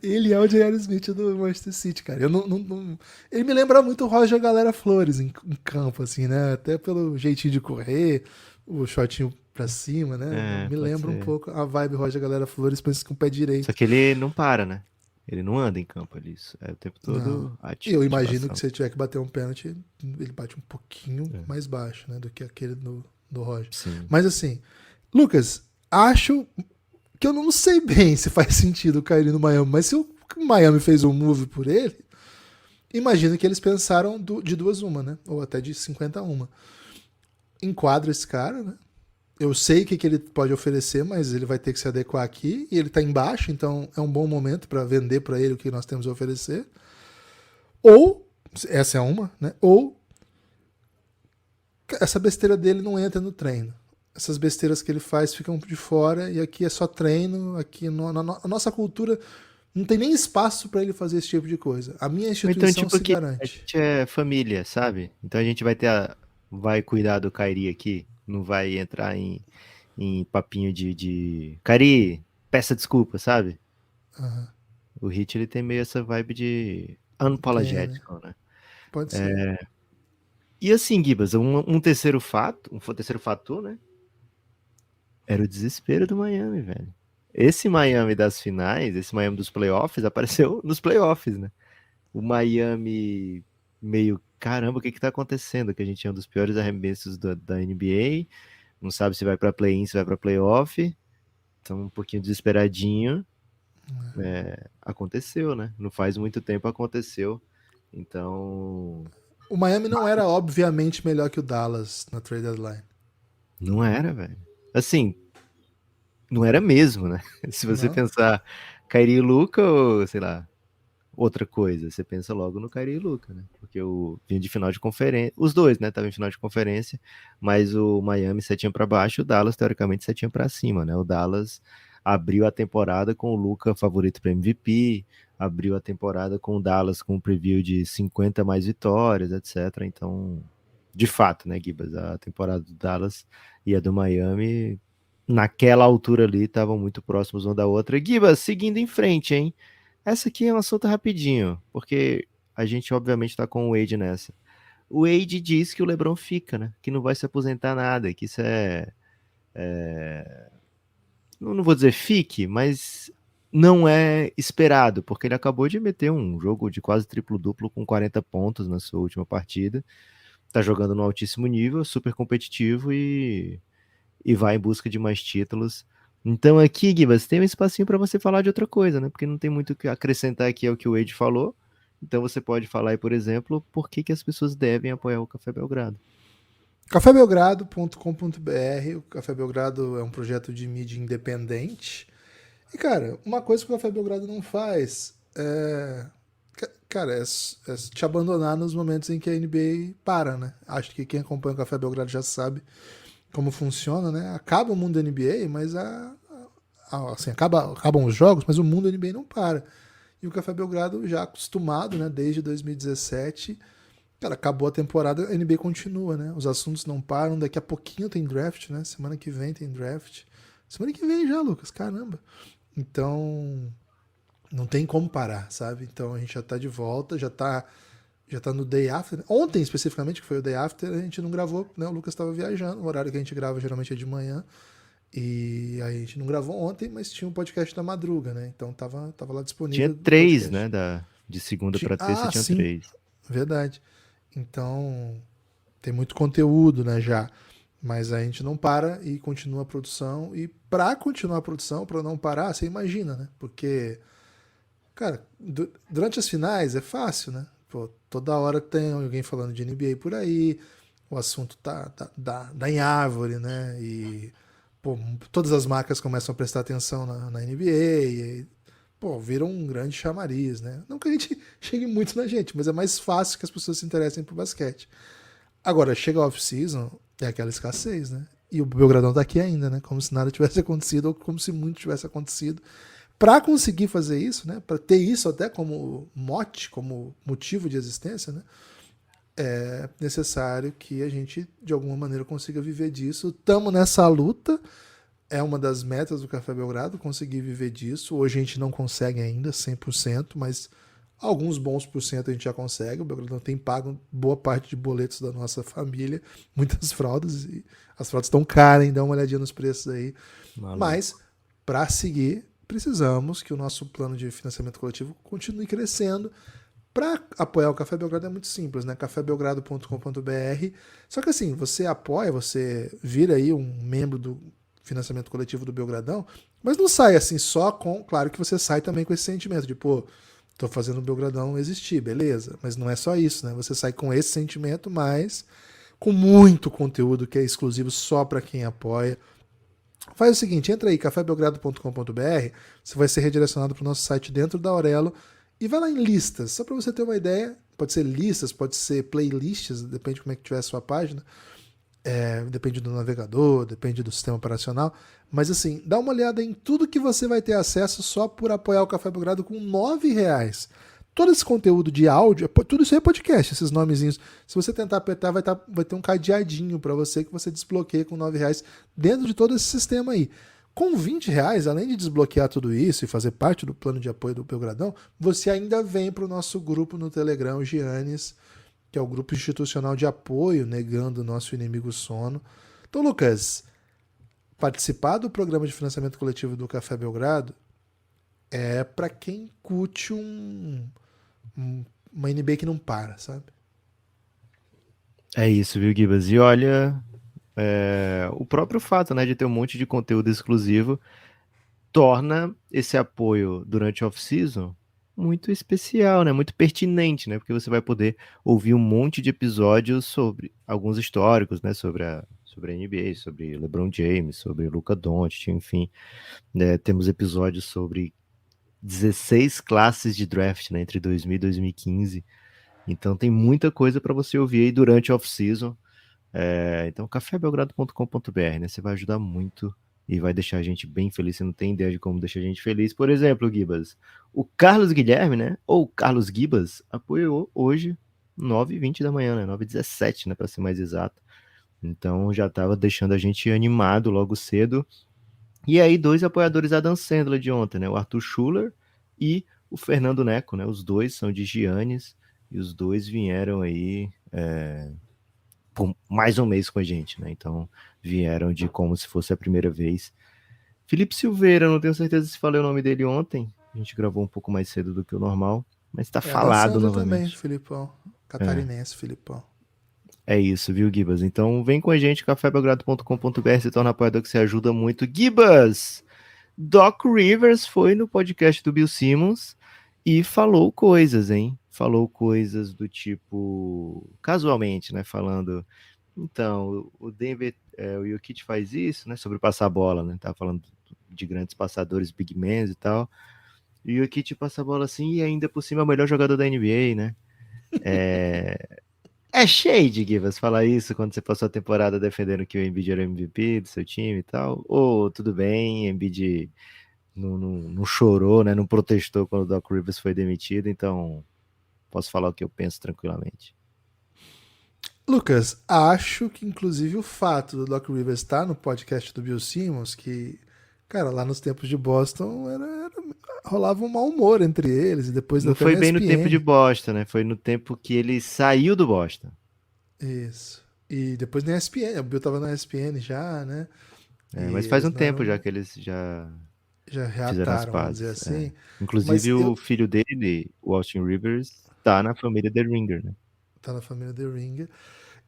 Ele é o J.R. Smith do Manchester City, cara. Eu não. Ele me lembra muito o Roger Galera Flores em campo, assim, né? Até pelo jeitinho de correr, o shotinho pra cima, né? Me Pode lembra um ser. pouco a vibe Roger Galera Flores, pensa com o pé Só direito. que ele não para, né? Ele não anda em campo ali. É o tempo Não. todo E eu imagino que ativação. se ele tiver que bater um pênalti, ele bate um pouquinho É, mais baixo, né? Do que aquele do Roger. sim. Mas assim, Lucas, acho que eu não sei bem se faz sentido o Kyrie no Miami, mas se o Miami fez um move por ele, imagino que eles pensaram de duas uma, né? Ou até de 50 a uma. Enquadra esse cara, né? Eu sei o que ele pode oferecer, mas ele vai ter que se adequar aqui. E ele tá embaixo, então é um bom momento para vender para ele o que nós temos a oferecer. Ou, essa é uma, né? Ou essa besteira dele não entra no treino. Essas besteiras que ele faz ficam de fora e aqui é só treino. Aqui na nossa cultura não tem nem espaço para ele fazer esse tipo de coisa. A minha Ou então, instituição tipo, se que a garante. gente é família, sabe? Então a gente vai cuidar do Kairi aqui. Não vai entrar em papinho de... Kairi, peça desculpa, sabe? Uhum. O Hit, ele tem meio essa vibe de Tem, né? unapologetical, né? Pode ser. E assim, Gibas, um terceiro fato, terceiro fator, né? Era o desespero do Miami, velho. Esse Miami das finais, esse Miami dos playoffs, apareceu nos playoffs, né? O Miami meio, caramba, o que que tá acontecendo? Que a gente é um dos piores arremessos da NBA, não sabe se vai pra play-in, se vai pra playoff, então um pouquinho desesperadinho. Aconteceu, né? Não faz muito tempo aconteceu. Então, O Miami não era obviamente melhor que o Dallas na trade deadline. não era, velho. Assim, não era mesmo, né? Se você Não? pensar Kyrie e Luka ou, sei lá, outra coisa, você pensa logo no Kyrie e Luka, né? Porque o vinha de final de conferência, os dois, né, estavam em final de conferência, mas o Miami setinha para baixo, o Dallas teoricamente setinha para cima, né? O Dallas abriu a temporada com o Luka favorito para MVP, abriu a temporada com o Dallas com um preview de 50 mais vitórias, etc. Então, de fato, né, Gibas, a temporada do Dallas e a do Miami naquela altura ali estavam muito próximos uma da outra. Gibas, seguindo em frente, hein? Essa aqui é um assunto rapidinho, porque a gente obviamente está com o Wade nessa. O Wade diz que o LeBron fica, né? Que não vai se aposentar nada, que isso não vou dizer fique, mas não é esperado, porque ele acabou de meter um jogo de quase triplo-duplo com 40 pontos na sua última partida. Tá jogando no altíssimo nível, super competitivo e vai em busca de mais títulos. Então aqui, Gibas, tem um espacinho para você falar de outra coisa, né? Porque não tem muito o que acrescentar aqui ao que o Wade falou. Então você pode falar aí, por exemplo, por que as pessoas devem apoiar o Café Belgrado. Cafébelgrado.com.br. O Café Belgrado é um projeto de mídia independente. E, cara, uma coisa que o Café Belgrado não faz cara, é te abandonar nos momentos em que a NBA para, né? Acho que quem acompanha o Café Belgrado já sabe como funciona, né? Acaba o mundo da NBA, mas assim, acabam os jogos, mas o mundo da NBA não para. E o Café Belgrado, já acostumado, né, desde 2017, cara, acabou a temporada, a NBA continua, né? Os assuntos não param, daqui a pouquinho tem draft, né? Semana que vem tem draft. Semana que vem já, Lucas, caramba. Então, não tem como parar, sabe? Então a gente já tá de volta, já tá no day after. Ontem, especificamente, que foi o day after, a gente não gravou, né? O Lucas estava viajando, o horário que a gente grava geralmente é de manhã. E aí a gente não gravou ontem, mas tinha um podcast da madruga, né? Então tava lá Tinha disponível o três, né? podcast. De segunda para terça tinha Sim, três. verdade. Então tem muito conteúdo, né, já. Mas a gente não para e continua a produção. E pra continuar a produção, pra não parar, você imagina, né? Porque, cara, durante as finais é fácil, né? Pô, toda hora tem alguém falando de NBA por aí, o assunto dá em árvore, né? E pô, todas as marcas começam a prestar atenção na NBA e aí, pô, viram um grande chamariz, né? Não que a gente chegue muito na gente, mas é mais fácil que as pessoas se interessem por basquete. Agora, chega a off-season, é aquela escassez, né? E o Belgradão tá aqui ainda, né? Como se nada tivesse acontecido ou como se muito tivesse acontecido. Para conseguir fazer isso, né? Para ter isso até como mote, como motivo de existência, né? é necessário que a gente, de alguma maneira, consiga viver disso. Estamos nessa luta, é uma das metas do Café Belgrado, conseguir viver disso. Hoje a gente não consegue ainda 100%, mas alguns bons por cento a gente já consegue. O Belgradão tem pago boa parte de boletos da nossa família, muitas fraldas, e as fraldas estão caras, hein? Dá uma olhadinha nos preços aí. Maluco. Mas, para seguir, precisamos que o nosso plano de financiamento coletivo continue crescendo. Para apoiar o Café Belgrado é muito simples, né? cafébelgrado.com.br. Só que assim, você apoia, você vira aí um membro do financiamento coletivo do Belgradão, mas não sai assim só com... Claro que você sai também com esse sentimento de, pô, tô fazendo o Belgradão existir, beleza. Mas não é só isso, né? Você sai com esse sentimento, mas com muito conteúdo que é exclusivo só para quem apoia. Faz o seguinte, entra aí, cafébelgrado.com.br, você vai ser redirecionado para o nosso site dentro da Aurelo e vai lá em listas, só para você ter uma ideia. Pode ser listas, pode ser playlists, depende de como é que tiver a sua página, depende do navegador, depende do sistema operacional, mas assim, dá uma olhada em tudo que você vai ter acesso só por apoiar o Café Belgrado com R$9. Todo esse conteúdo de áudio, tudo isso é podcast, esses nomezinhos. Se você tentar apertar, vai ter um cadeadinho para você que você desbloqueia com R$9 dentro de todo esse sistema aí. Com R$20, além de desbloquear tudo isso e fazer parte do plano de apoio do Belgradão, você ainda vem para o nosso grupo no Telegram, o Giannis, que é o grupo institucional de apoio, negando o nosso inimigo sono. Então, Lucas, participar do programa de financiamento coletivo do Café Belgrado é para quem curte uma NBA que não para, sabe? É isso, viu, Gibas? E olha, o próprio fato, né, de ter um monte de conteúdo exclusivo torna esse apoio durante a off-season muito especial, né? Muito pertinente, né? Porque você vai poder ouvir um monte de episódios sobre alguns históricos, né? Sobre a NBA, sobre LeBron James, sobre Luka Doncic, enfim. Né? Temos episódios sobre 16 classes de draft, né? Entre 2000 e 2015. Então tem muita coisa para você ouvir aí durante a off-season. Então, cafébelgrado.com.br, né? Você vai ajudar muito e vai deixar a gente bem feliz. Você não tem ideia de como deixar a gente feliz. Por exemplo, Gibas, o Carlos Guilherme, né? Ou Carlos Gibas, apoiou hoje 9h20 da manhã, né? 9h17, né? Para ser mais exato. Então já estava deixando a gente animado logo cedo. E aí, 2 apoiadores da Dan Sandler de ontem, né? O Arthur Schuller e o Fernando Neco, né? Os dois são de Giannis e os dois vieram aí por mais um mês com a gente, né? Então vieram de como se fosse a primeira vez. Felipe Silveira, não tenho certeza se falei o nome dele ontem. A gente gravou um pouco mais cedo do que o normal, mas tá falado novamente. Também, Filipão. Catarinense, Filipão. É isso, viu, Gibas? Então vem com a gente, cafébelgrado.com.br, se torna apoiador que você ajuda muito. Gibas! Doc Rivers foi no podcast do Bill Simmons e falou coisas, hein? Falou coisas do tipo, casualmente, né? Falando, então, o Denver, o Jokic faz isso, né? Sobre passar a bola, né? Tava falando de grandes passadores, big men e tal. E o Jokic passa a bola assim e ainda por cima é o melhor jogador da NBA, né? É shade, Givas, falar isso quando você passou a temporada defendendo que o Embiid era MVP do seu time e tal? Ou tudo bem, Embiid não chorou, né? Não protestou quando o Doc Rivers foi demitido, então posso falar o que eu penso tranquilamente. Lucas, acho que inclusive o fato do Doc Rivers estar no podcast do Bill Simmons, que, cara, lá nos tempos de Boston rolava um mau humor entre eles, e depois não foi bem no tempo de Boston, né? Foi no tempo que ele saiu do Boston. Isso. E depois na ESPN, o Bill tava na ESPN já, né? Mas faz um tempo já que eles já fizeram as reataram, vamos pazes. dizer assim. Inclusive o filho dele, o Austin Rivers, tá na família The Ringer, né? Tá na família The Ringer.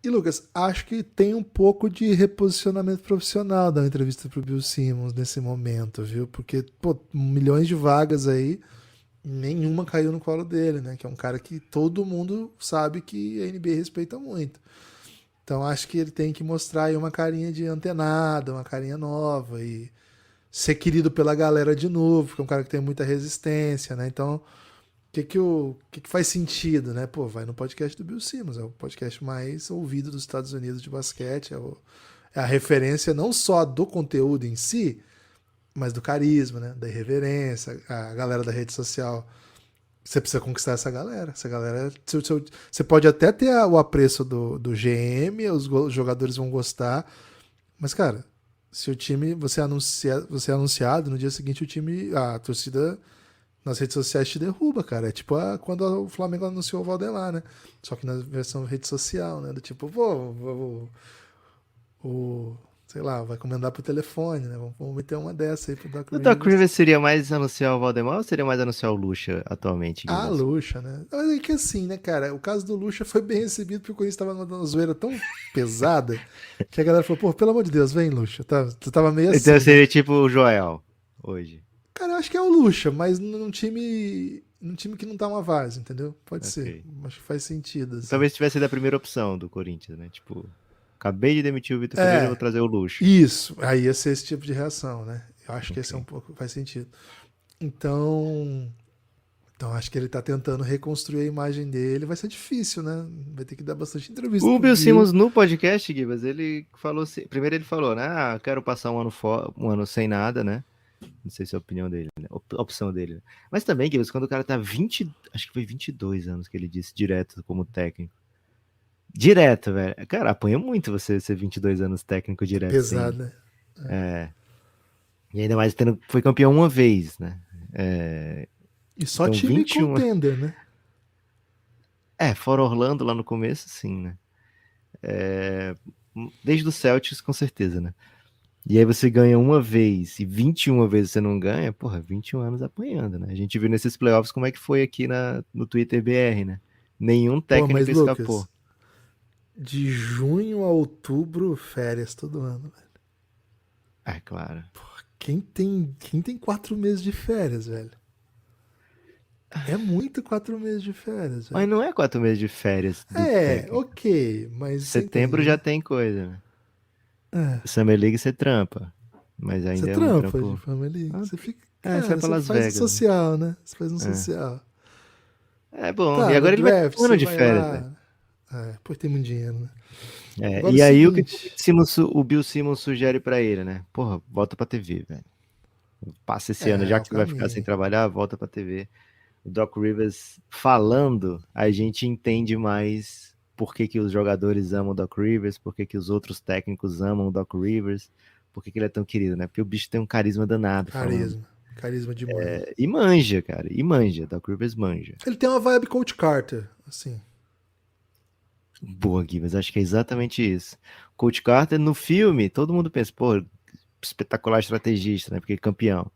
E, Lucas, acho que tem um pouco de reposicionamento profissional da entrevista pro Bill Simmons nesse momento, viu? Porque, pô, milhões de vagas aí, nenhuma caiu no colo dele, né? Que é um cara que todo mundo sabe que a NBA respeita muito. Então acho que ele tem que mostrar aí uma carinha de antenada, uma carinha nova e ser querido pela galera de novo, porque é um cara que tem muita resistência, né? Então, o que faz sentido, né? Pô, vai no podcast do Bill Simmons, é o podcast mais ouvido dos Estados Unidos de basquete, é a referência não só do conteúdo em si, mas do carisma, né? Da irreverência, a galera da rede social Você precisa conquistar essa galera. Essa galera. Você pode até ter o apreço do GM, os jogadores vão gostar. Mas, cara, se o time. Você é anunciado, no dia seguinte o time. A torcida nas redes sociais te derruba, cara. É tipo quando o Flamengo anunciou o Valdemar, né? Só que na versão rede social, né? Do tipo, sei lá, vai comendar pro telefone, né? Vamos meter uma dessa aí pro Doc O Doc Rivers. Rivers seria mais anunciar o Valdemar ou seria mais anunciar o Lucha atualmente, A Gibas? Lucha, né? Mas é que assim, né, cara? O caso do Lucha foi bem recebido porque o Corinthians tava numa zoeira tão pesada que a galera falou, pô, pelo amor de Deus, vem, Lucha. Tu tava meio Então assim, né? seria tipo o Joel hoje. Cara, eu acho que é o Lucha, mas num time. Num time que não tá uma várzea, entendeu? Pode ser. Ok. Acho que faz sentido, assim. Talvez tivesse sido a primeira opção do Corinthians, né? Tipo, acabei de demitir o Vitor Pereira, vou É, trazer o Lucha. isso. Aí ia ser esse tipo de reação, né? Eu acho que esse é um Ok. pouco. Faz sentido. Então. Então acho que ele tá tentando reconstruir a imagem dele. Vai ser difícil, né? Vai ter que dar bastante entrevista O pro Bill Bill. Simmons no podcast, Gibas, ele falou assim, primeiro ele falou, né? Ah, quero passar um ano sem nada, né? Não sei se é a opinião dele, né? Opção dele. Né? Mas também, Gibas, quando o cara tá 20, acho que foi 22 anos que ele disse direto como técnico. Direto, velho. Cara, apanha muito você ser 22 anos técnico É direto, pesado, sem. né? E ainda mais tendo, foi campeão uma vez, né? É, E só então, time 21. contender, né? Fora Orlando lá no começo, sim, né? Desde o Celtics, com certeza, né? E aí você ganha uma vez e 21 vezes você não ganha, porra, 21 anos apanhando, né? A gente viu nesses playoffs como é que foi aqui no Twitter BR, né? Nenhum Pô, mas técnico escapou. Lucas, de junho a outubro, férias todo ano, velho. Claro. Quem tem 4 meses de férias, velho? É muito 4 meses de férias, Mas velho. não é 4 meses de férias do É, técnico. ok, mas você Setembro entende, já né? tem coisa, né? É, Summer League você trampa, mas você ainda é um trampa de trampo. família. Ah, Você fica. você vai Cara, pra você Las faz um Vegas, né? social, né? Você faz um É. social. É bom. E Tá, no agora ele vai ter draft um ano você de vai férias, velho. lá. É, pois tem muito dinheiro, né? Agora é o E aí o que seguinte. O Bill Simmons sugere pra ele, né? Porra, volta pra TV, velho. Passa esse ano, É já o que você vai ficar sem caminho. trabalhar, volta pra TV. O Doc Rivers falando, a gente entende mais por que, que os jogadores amam o Doc Rivers, por que, que os outros técnicos amam o Doc Rivers, por que, que ele é tão querido, né? Porque o bicho tem um carisma danado falando. Carisma. Carisma demais. E manja, cara. E manja. Doc Rivers manja. Ele tem uma vibe Coach Carter, assim. Boa, Gui, mas acho que é exatamente isso. Coach Carter, no filme, todo mundo pensa, pô, espetacular estrategista, né? Porque é campeão.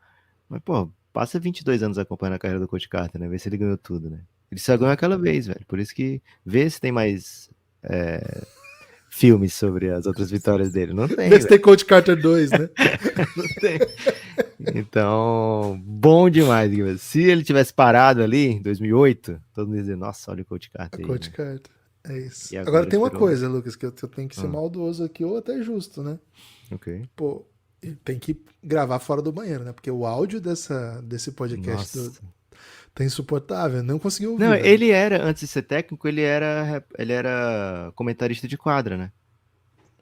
Mas, pô, passa 22 anos acompanhando a carreira do Coach Carter, né? Vê se ele ganhou tudo, né? Ele só ganhou aquela vez, velho. Por isso que vê se tem mais filmes sobre as outras vitórias dele. Não Vê tem, se velho. tem Coach Carter 2, né? Não tem. Então, bom demais, Gui. Se ele tivesse parado ali em 2008, todo mundo ia dizer, nossa, olha o Coach A Carter aí, Coach né? Carter. É isso. E Agora agora tem uma virou. coisa, Lucas, que eu tenho que ser Ah, maldoso aqui, ou até justo, né? ok. Pô, ele tem que gravar fora do banheiro, né? Porque o áudio desse podcast Nossa. tá insuportável. Não consegui Não, ouvir, velho. ele era, antes de ser técnico, ele era comentarista de quadra, né?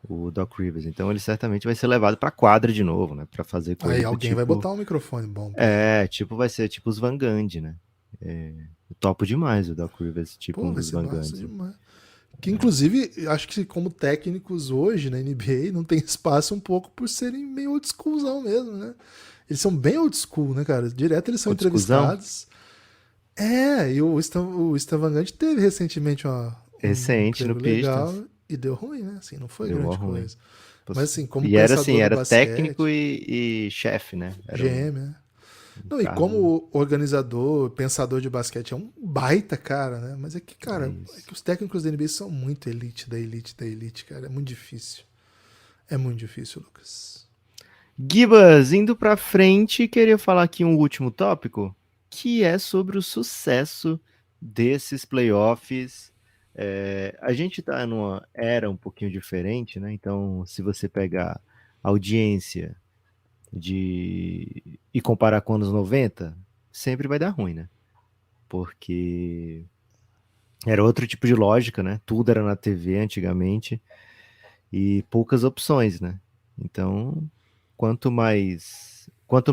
O Doc Rivers. Então ele certamente vai ser levado pra quadra de novo, né? Pra fazer Aí coisa do alguém vai tipo. botar um microfone bom pra ele. Vai ser tipo os Van Gundy, né? Eu topo demais o Doc Rivers, tipo Pô, um vai dos ser Van massa Gundy. demais. Que inclusive, acho que como técnicos hoje na NBA não tem espaço um pouco por serem meio old schoolzão mesmo, né? Eles são bem old school, né, cara? Direto eles são Ô, discussão? entrevistados. E o Stan Van Gundy teve recentemente um Recente no emprego legal Pistons. e deu ruim, né? Assim, não foi Deu mó grande ruim. coisa. Mas assim, como E era assim, pensador do era técnico basquete, e chefe, né? Era GM, né? um Não, e cargo. como organizador, pensador de basquete, é um baita cara, né? Mas é que, É cara, é isso. que os técnicos da NBA são muito elite da elite da elite, cara. É muito difícil. É muito difícil, Lucas. Gibas, indo pra frente, queria falar aqui um último tópico, que é sobre o sucesso desses playoffs. A gente tá numa era um pouquinho diferente, né? Então, se você pegar a audiência e comparar com anos 90, sempre vai dar ruim, né? Porque era outro tipo de lógica, né? Tudo era na TV antigamente e poucas opções, né? Então, quanto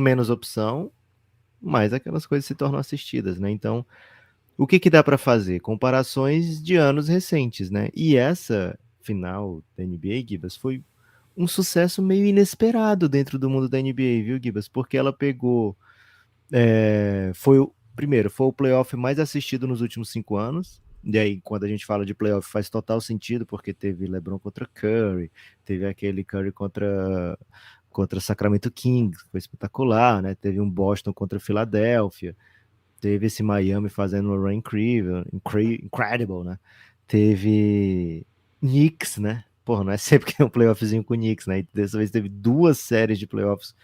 menos opção, mais aquelas coisas se tornam assistidas, né? Então, o que dá para fazer? Comparações de anos recentes, né? E essa final da NBA, Gibas, foi um sucesso meio inesperado dentro do mundo da NBA, viu, Gibas? Porque ela pegou. Primeiro, foi o playoff mais assistido nos últimos 5 anos. E aí, quando a gente fala de playoff, faz total sentido, porque teve LeBron contra Curry, teve aquele Curry contra Sacramento Kings, que foi espetacular, né? Teve um Boston contra Filadélfia, teve esse Miami fazendo um run incredible, né? Teve Knicks, né? Porra, não é sempre que tem um playoffzinho com o Knicks, né? E dessa vez teve 2 séries de playoffs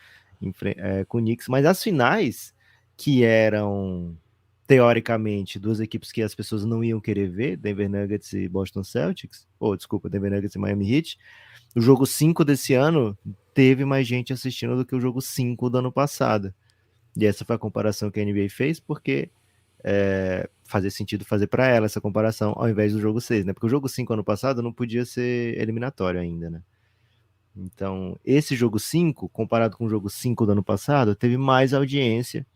com o Knicks, mas as finais, que eram teoricamente 2 equipes que as pessoas não iam querer ver, Denver Nuggets e Boston Celtics, desculpa, Denver Nuggets e Miami Heat, o jogo 5 desse ano teve mais gente assistindo do que o jogo 5 do ano passado. E essa foi a comparação que a NBA fez, porque fazia sentido fazer para ela essa comparação ao invés do jogo 6, né? Porque o jogo 5 ano passado não podia ser eliminatório ainda, né? Então, esse jogo 5, comparado com o jogo 5 do ano passado, teve mais audiência.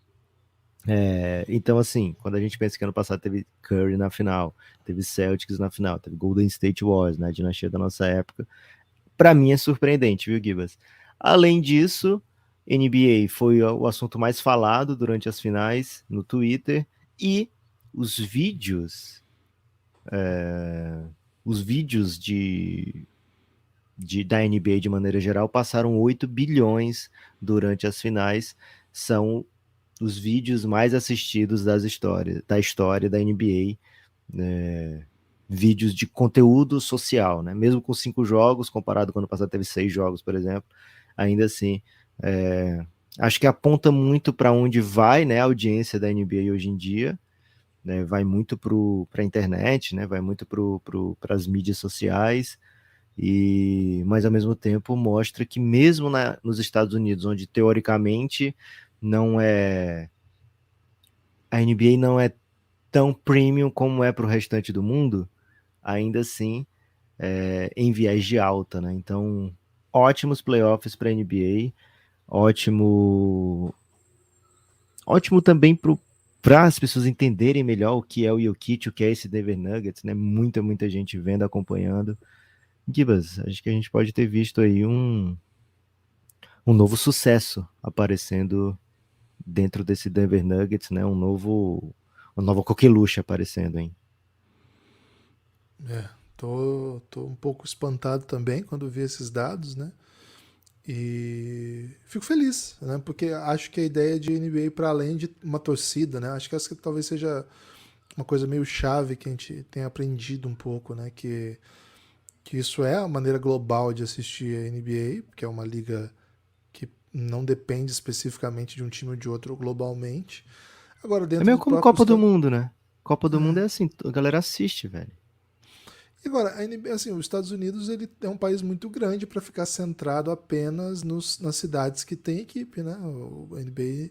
Então, assim, quando a gente pensa que ano passado teve Curry na final, teve Celtics na final, teve Golden State Warriors, né, a dinastia da nossa época, para mim é surpreendente, viu, Gibas? Além disso, NBA foi o assunto mais falado durante as finais no Twitter, e os vídeos, da NBA de maneira geral passaram 8 bilhões durante as finais, são os vídeos mais assistidos da história da NBA, vídeos de conteúdo social, né? Mesmo com 5 jogos, comparado com o ano passado teve 6 jogos, por exemplo, ainda assim, acho que aponta muito para onde vai, né, a audiência da NBA hoje em dia, né? Vai muito para a internet, né? Vai muito para as mídias sociais, mas ao mesmo tempo mostra que mesmo nos Estados Unidos, onde teoricamente não é a NBA não é tão premium como é para o restante do mundo, ainda assim em viés de alta, né? Então, ótimos playoffs para a NBA, ótimo também para as pessoas entenderem melhor o que é o Jokic, o que é esse Denver Nuggets, né? Muita gente vendo, acompanhando. Gibas, acho que a gente pode ter visto aí um novo sucesso aparecendo dentro desse Denver Nuggets, né? Uma nova coqueluche aparecendo, hein? Tô um pouco espantado também quando vi esses dados, né? E fico feliz, né? Porque acho que a ideia de NBA para além de uma torcida, né? Acho que essa talvez seja uma coisa meio chave que a gente tem aprendido um pouco, né? Que isso é a maneira global de assistir a NBA, que é uma liga que não depende especificamente de um time ou de outro globalmente. Agora, É dentro meio do como próprio Copa do Mundo, né? Copa do Mundo é assim, a galera assiste, velho. E agora, a NBA, assim, os Estados Unidos ele é um país muito grande para ficar centrado apenas nas cidades que tem equipe, né? A NBA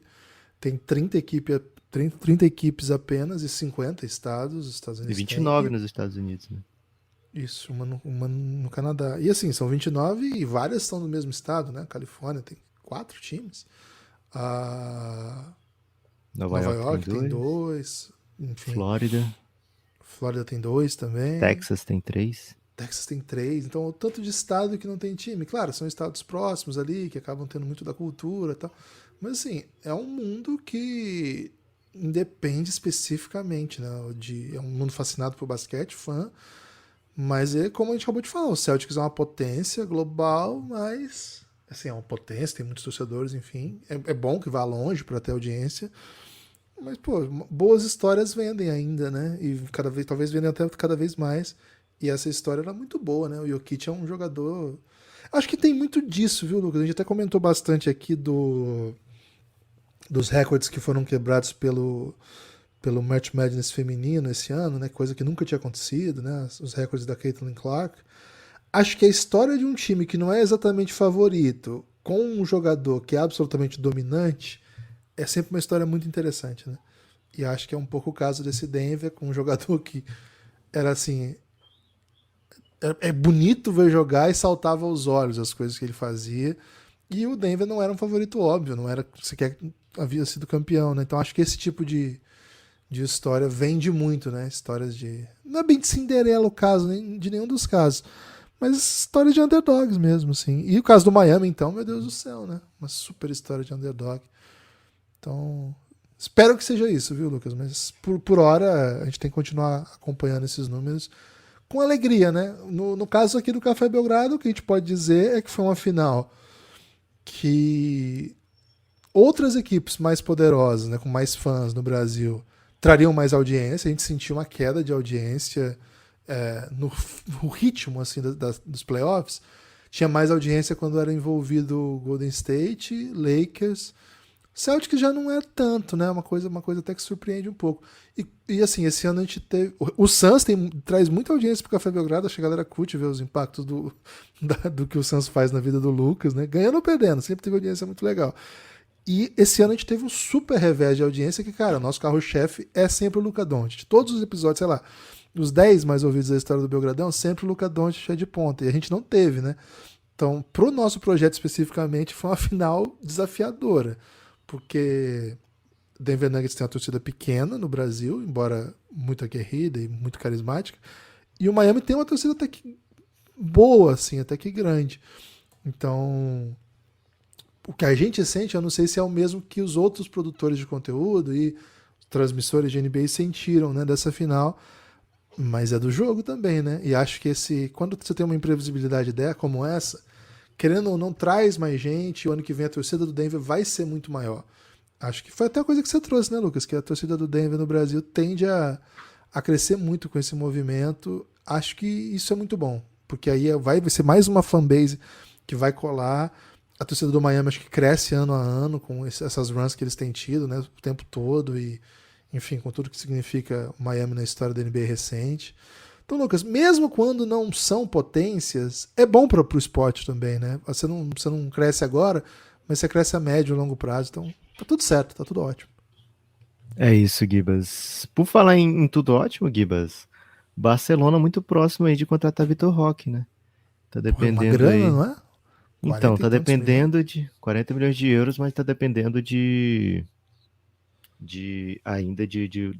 tem 30 equipes apenas e 50 estados. Os Estados E Unidos têm. 29 nos Estados Unidos, né? Isso, uma no Canadá. E assim, são 29 e várias estão no mesmo estado, né? Califórnia tem 4 times. A Nova Nova York tem York tem 2, 2. Enfim, Flórida, Flórida tem 2 também. Texas tem 3. Texas tem 3, então o tanto de estado que não tem time. Claro, são estados próximos ali, que acabam tendo muito da cultura e tal. Mas assim, é um mundo que independe especificamente, né? É um mundo fascinado por basquete, fã. Mas é como a gente acabou de falar, o Celtics é uma potência global, mas assim, é uma potência, tem muitos torcedores, enfim. É bom que vá longe para ter audiência. Mas, pô, boas histórias vendem ainda, né? E cada vez, talvez vendem até cada vez mais. E essa história era muito boa, né? O Jokic é um jogador. Acho que tem muito disso, viu, Lucas? A gente até comentou bastante aqui dos recordes que foram quebrados pelo March Madness feminino esse ano, né? Coisa que nunca tinha acontecido, né? Os recordes da Caitlin Clark. Acho que a história de um time que não é exatamente favorito, com um jogador que é absolutamente dominante, é sempre uma história muito interessante, né? E acho que é um pouco o caso desse Denver, com um jogador que era assim. É bonito ver jogar e saltava aos olhos as coisas que ele fazia. E o Denver não era um favorito óbvio, não era sequer havia sido campeão, né? Então acho que esse tipo de de história vende muito, né? Histórias de... Não é bem de Cinderela o caso, nem de nenhum dos casos. Mas história de underdogs mesmo, assim. E o caso do Miami, então, meu Deus do céu, né? Uma super história de underdog. Então, espero que seja isso, viu, Lucas? Mas por hora, a gente tem que continuar acompanhando esses números com alegria, né? No caso aqui do Café Belgrado, o que a gente pode dizer é que foi uma final que outras equipes mais poderosas, né, com mais fãs no Brasil, trariam mais audiência. A gente sentiu uma queda de audiência no ritmo assim dos playoffs. Tinha mais audiência quando era envolvido Golden State, Lakers. Celtics já não é tanto, né? Uma coisa até que surpreende um pouco. E assim, esse ano a gente teve. O Suns traz muita audiência pro Café Belgrado, acho que a galera curte ver os impactos do que o Suns faz na vida do Lucas, né? Ganhando ou perdendo, sempre teve audiência muito legal. E esse ano a gente teve um super revés de audiência que, cara, o nosso carro-chefe é sempre o Luka Doncic. Todos os episódios, sei lá, os 10 mais ouvidos da história do Belgradão, sempre o Luka Doncic é de ponta. E a gente não teve, né? Então, pro nosso projeto especificamente, foi uma final desafiadora. Porque Denver Nuggets tem uma torcida pequena no Brasil, embora muito aguerrida e muito carismática. E o Miami tem uma torcida até que boa, assim, até que grande. Então, o que a gente sente, eu não sei se é o mesmo que os outros produtores de conteúdo e transmissores de NBA sentiram, né, dessa final, mas é do jogo também, né? E acho que quando você tem uma imprevisibilidade como essa, querendo ou não, traz mais gente, o ano que vem a torcida do Denver vai ser muito maior. Acho que foi até a coisa que você trouxe, né, Lucas? Que a torcida do Denver no Brasil tende a crescer muito com esse movimento. Acho que isso é muito bom, porque aí vai ser mais uma fanbase que vai colar. A torcida do Miami acho que cresce ano a ano com essas runs que eles têm tido, né, o tempo todo e, enfim, com tudo que significa o Miami na história da NBA recente. Então, Lucas, mesmo quando não são potências, é bom para o esporte também, né? Você não cresce agora, mas você cresce a médio e longo prazo. Então, tá tudo certo, tá tudo ótimo. É isso, Gibas. Por falar em tudo ótimo, Gibas, Barcelona muito próximo aí de contratar Vitor Roque, né? Tá Pô, é uma dependendo grana, aí. não é? Então, 40 e tá tantos milhões? dependendo de 40 milhões de euros, mas tá dependendo ainda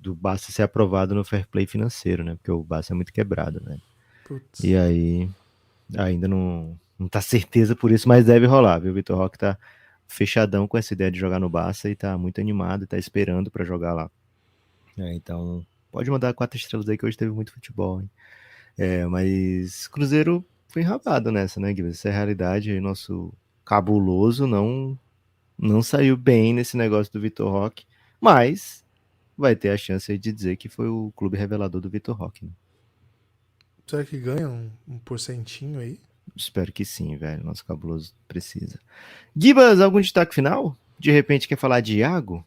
do Barça ser aprovado no fair play financeiro, né? Porque o Barça é muito quebrado, né? E Putz. aí ainda não tá certeza por isso, mas deve rolar, viu? O Vitor Roque tá fechadão com essa ideia de jogar no Barça e tá muito animado, tá esperando pra jogar lá. Então, pode mandar 4 estrelas aí que hoje teve muito futebol, hein? Mas Cruzeiro foi enrabado nessa, né, Guilherme? Essa é a realidade. Aí nosso cabuloso não saiu bem nesse negócio do Vitor Roque, mas vai ter a chance aí de dizer que foi o clube revelador do Vitor Roque, né? Será que ganha um porcentinho aí? Espero que sim, velho. Nosso cabuloso precisa. Gibas, algum destaque final? De repente quer falar de Iago?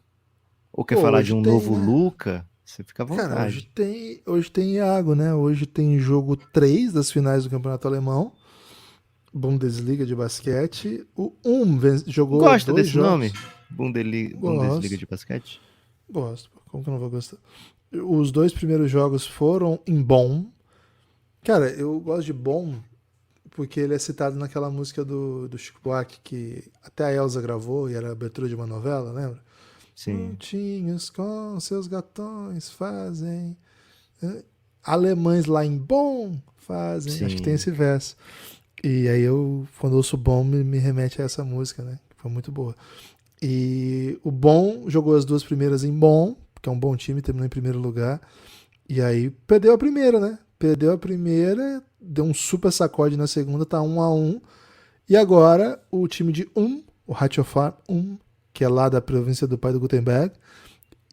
Ou quer Pô, falar de hoje um tem, novo né? Luca? Você fica à Cara, vontade. hoje tem Iago, né? Hoje tem jogo 3 das finais do Campeonato Alemão. Bundesliga de basquete. O jogou Gosta 2 desse nome? jogos. Bundesliga Gosto, de basquete? gosto. Como que eu não vou gostar? Os 2 primeiros jogos foram em Bonn. Cara, eu gosto de Bonn porque ele é citado naquela música do Chico Buarque que até a Elsa gravou e era a abertura de uma novela, lembra? Sim, Juntinhos com seus gatões fazem. Alemães lá em Bonn fazem. Acho que tem sim. esse verso. E aí quando eu ouço Bonn, me remete a essa música, né? Que foi muito boa. E o Bonn jogou as 2 primeiras em Bonn, que é um bom time, terminou em primeiro lugar. E aí perdeu a primeira, né? Perdeu a primeira, deu um super sacode na segunda, tá 1-1. E agora o time de o Ratiofarm que é lá da província do pai do Gutenberg,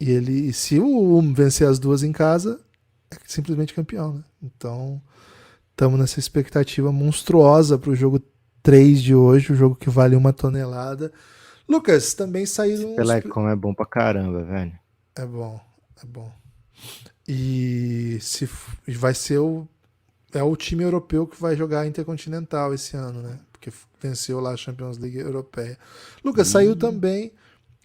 e se o vencer as 2 em casa, é simplesmente campeão, né? Então, estamos nessa expectativa monstruosa para o jogo 3 de hoje, o jogo que vale 1 tonelada. Lucas, também Esse saíram uns. Pelecão é bom pra caramba, velho. É bom, é bom. E vai ser o time europeu que vai jogar a Intercontinental esse ano, né? Porque venceu lá a Champions League Europeia. Lucas, saiu E, também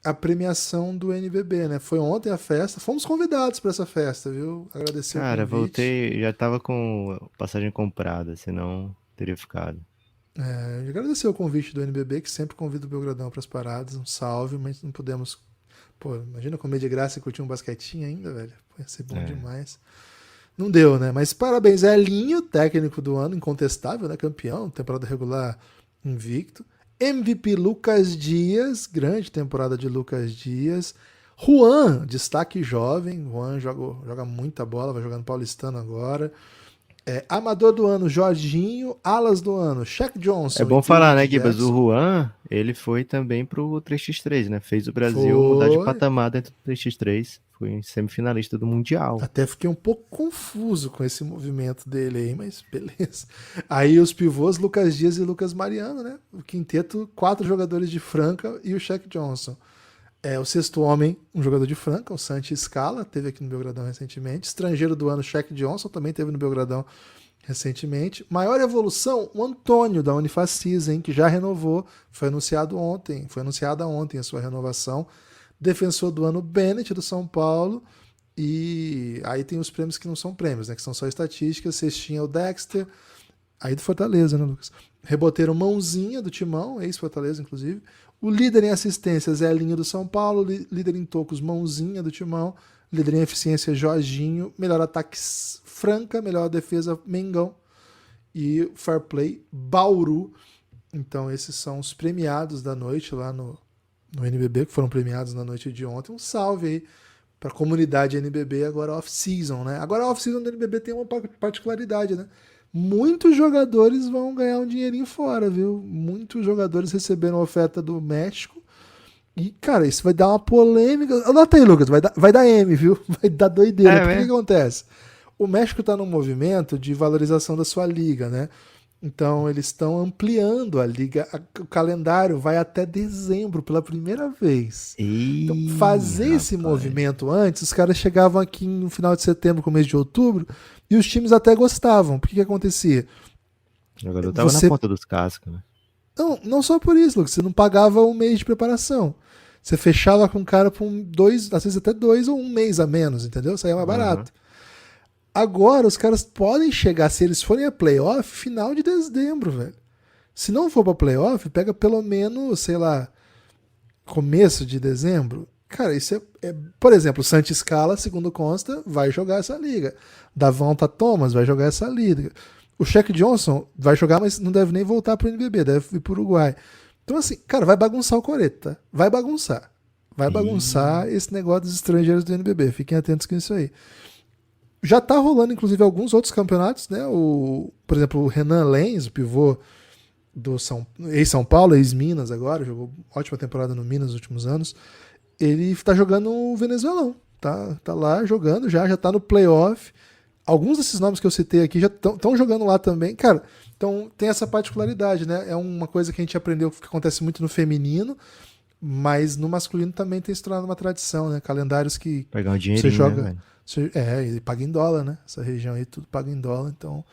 a premiação do NBB, né? Foi ontem a festa. Fomos convidados para essa festa, viu? Agradecer o cara, convite. voltei, já tava com passagem comprada, senão teria ficado. Agradecer o convite do NBB, que sempre convida o Belgradão para as paradas. Um salve, mas não podemos Pô, imagina comer de graça e curtir um basquetinho ainda, velho. Pô, ia ser bom demais. Não deu, né? Mas parabéns, Elinho, técnico do ano, incontestável, né? Campeão, temporada regular invicto. MVP Lucas Dias, grande temporada de Lucas Dias. Juan, destaque jovem. Juan joga muita bola, vai jogar no Paulistano agora. Amador do ano, Jorginho. Alas do ano, Shaq Johnson. É bom e falar, né, David Gibas? O Jackson. Juan, ele foi também pro 3x3, né? Fez o Brasil mudar de Foi. patamar dentro do 3x3. Foi semifinalista do Mundial. Até fiquei um pouco confuso com esse movimento dele aí, mas beleza. Aí os pivôs, Lucas Dias e Lucas Mariano, né? O quinteto, 4 jogadores de Franca e o Shaq Johnson. O sexto homem, um jogador de Franca, o Santi Scala, teve aqui no Belgradão recentemente. Estrangeiro do ano, Shaq Johnson, também teve no Belgradão recentemente. Maior evolução, o Antônio, da Unifacis, hein, que já renovou, foi anunciada ontem a sua renovação. Defensor do ano, Bennett, do São Paulo. E aí tem os prêmios que não são prêmios, né, que são só estatísticas. Cestinha, o Dexter, aí do Fortaleza, né, Lucas? Reboteiro, Mãozinha, do Timão, ex-Fortaleza, inclusive. O líder em assistências é Elinho do São Paulo, líder em tocos, Mãozinha do Timão, líder em eficiência, Jorginho, melhor ataque, Franca, melhor defesa, Mengão, e Fair Play, Bauru. Então esses são os premiados da noite lá no NBB, que foram premiados na noite de ontem. Um salve aí para a comunidade NBB, agora off-season, né? Agora a off-season do NBB tem uma particularidade, né? Muitos jogadores vão ganhar um dinheirinho fora, viu? Muitos jogadores receberam oferta do México. E, cara, isso vai dar uma polêmica. Anota aí, Lucas, vai dar M, viu? Vai dar doideira. Porque o que acontece? O México está num movimento de valorização da sua liga, né? Então eles estão ampliando a liga. O calendário vai até dezembro pela primeira vez. Então, fazer esse movimento antes, os caras chegavam aqui no final de setembro, começo de outubro, e os times até gostavam. Por que acontecia? O jogador tava na ponta dos cascos, né? Não só por isso, Lucas. Você não pagava um mês de preparação. Você fechava com o cara por às vezes até 2 ou 1 mês a menos, entendeu? Saía mais barato. Agora os caras podem chegar, se eles forem a playoff, final de dezembro, velho. Se não for pra playoff, pega pelo menos, sei lá, começo de dezembro. Cara, isso por exemplo, o Santi Scala, segundo consta, vai jogar essa liga. Davonta Thomas vai jogar essa liga. O Shaq Johnson vai jogar, mas não deve nem voltar pro NBB, deve ir pro Uruguai. Então assim, cara, vai bagunçar o Coreta, tá? Vai bagunçar. Vai bagunçar esse negócio dos estrangeiros do NBB. Fiquem atentos com isso aí. Já tá rolando, inclusive, alguns outros campeonatos, né? Por exemplo, o Renan Lenz, o pivô do ex-São Paulo, ex-Minas agora, jogou ótima temporada no Minas nos últimos anos. Ele tá jogando o Venezuelão. Tá lá jogando, já tá no playoff. Alguns desses nomes que eu citei aqui já estão jogando lá também. Cara, então tem essa particularidade, né? É uma coisa que a gente aprendeu que acontece muito no feminino, mas no masculino também tem se tornado uma tradição, né? Calendários que pegar um dinheirinho, você joga... né, e paga em dólar, né? Essa região aí tudo paga em dólar, então